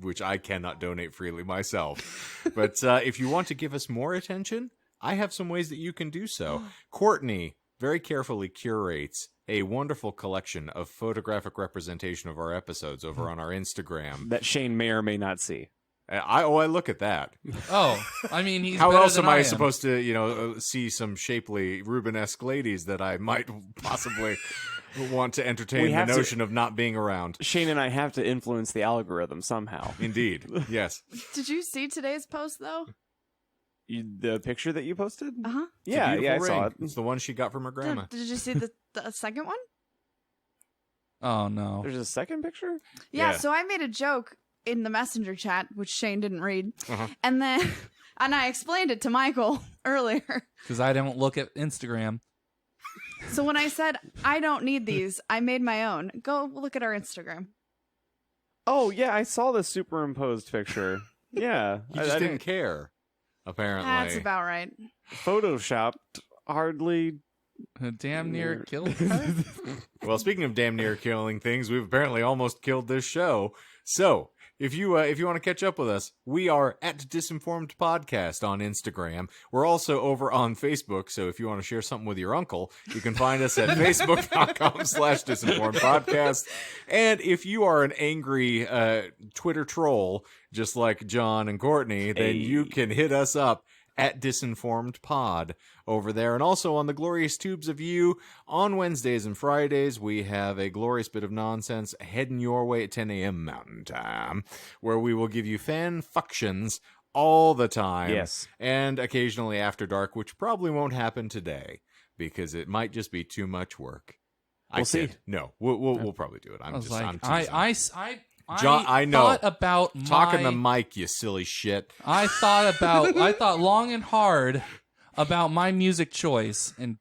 which I cannot donate freely myself. But if you want to give us more attention, I have some ways that you can do so. Courtney very carefully curates a wonderful collection of photographic representation of our episodes over on our Instagram.
that Shane may or may not see.
I look at that.
Oh, I mean, he's
How
better
else
than
am I
am.
supposed to, see some shapely Rubenesque ladies that I might possibly want to entertain
We
the
have to-
notion of not being around?
Shane and I have to influence the algorithm somehow.
Indeed, yes.
Did you see today's post though?
The picture that you posted?
Uh huh.
It's a
Yeah,
beautiful
I saw
ring.
it.
It's the one she got from her grandma.
Did you see the second one?
Oh no.
There's a second picture?
Yeah,
Yeah.
so I made a joke in the messenger chat, which Shane didn't read.
Uh-huh.
And then and I explained it to Michael earlier.
Because I don't look at Instagram.
So when I said I don't need these, I made my own. Go look at our Instagram.
Oh, yeah, I saw the superimposed picture. Yeah.
He just
I
didn't care, apparently.
That's about right.
photoshopped hardly.
Damn near
Yeah.
killed her.
Well, speaking of damn near killing things, we've apparently almost killed this show. So, If you want to catch up with us, we are at Disinformed Podcast on Instagram. We're also over on Facebook, so if you want to share something with your uncle, you can find us at facebook.com/Disinformed Podcast. And if you are an angry Twitter troll, just like John and Courtney, then you can hit us up at Disinformed Pod over there. And also on the Glorious Tubes of You on Wednesdays and Fridays, we have a glorious bit of nonsense heading your way at 10 a.m. Mountain Time, where we will give you fan functions all the time.
Yes.
And occasionally after dark, which probably won't happen today because it might just be too much work.
We'll see.
No, we'll probably do it. I'm teasing.
John,
I know.
Thought about
Talking the mic, you silly shit.
I thought long and hard about my music choice, and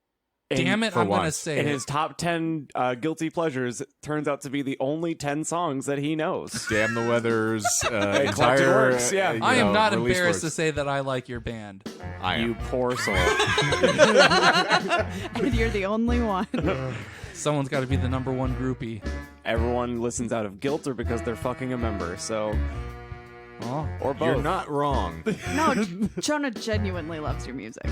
damn it, I'm going to say
in
it.
his top 10 guilty pleasures, it turns out to be the only 10 songs that he knows.
Damn the Weather's
Eclectic
entire
Works, yeah.
you
I am
know,
not
release
embarrassed to
works.
say that I like your band.
I am.
You poor soul.
And you're the only one.
Someone's got to be the number one groupie.
Everyone listens out of guilt or because they're fucking a member, so...
Oh.
Or both.
You're not wrong.
No, Jonah genuinely loves your music.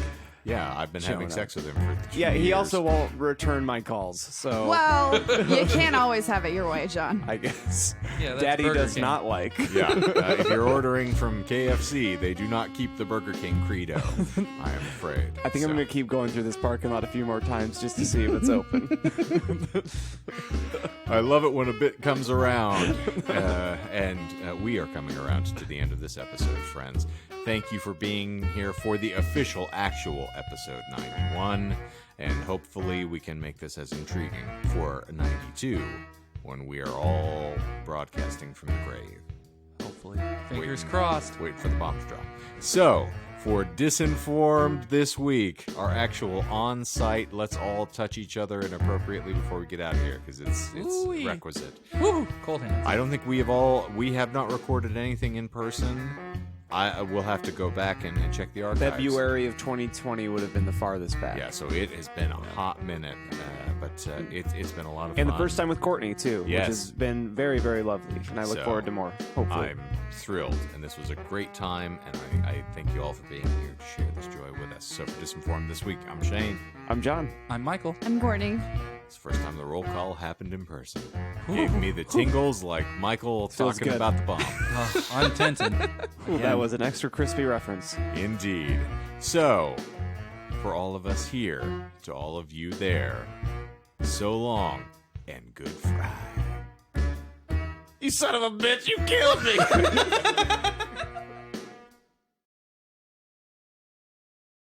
Yeah, I've been having
Jonah.
sex with him for 2
Yeah, he
years.
also won't return my calls, so...
Well, you can't always have it your way, John.
I guess.
Yeah, that's
Daddy
Burger
does
King.
not like.
Yeah, if you're ordering from KFC, they do not keep the Burger King credo, I am afraid.
I think I'm going to keep going through this parking lot a few more times just to see if it's open.
I love it when a bit comes around, and we are coming around to the end of this episode, friends. Thank you for being here for the official, actual episode 91, and hopefully we can make this as intriguing for 92 when we are all broadcasting from the grave.
Hopefully. Fingers crossed.
Wait for the bombs to drop. So, for Disinformed this week, our actual on-site, let's all touch each other inappropriately before we get out of here, because it's
Ooh-wee.
requisite.
Woo! Cold hands.
I don't think we have not recorded anything in person. I will have to go back and check the archives.
February of 2020 would have been the farthest back.
Yeah, so it has been a hot minute, but it's been a lot of fun.
And the first time with Courtney, too,
Yes.
which has been very, very lovely. And I look
So,
forward to more, hopefully.
I'm thrilled, and this was a great time, and I thank you all for being here to share this joy with us. So for Disinformed this week, I'm Shane.
I'm John.
I'm Michael.
I'm Courtney.
It's the first time the roll call happened in person. Gave me the tingles like Michael
Feels
talking
good.
about the bomb.
Oh, I'm tented.
Ooh, that was an extra crispy reference.
Indeed. So, for all of us here, to all of you there, so long and good Friday. You son of a bitch, you killed me!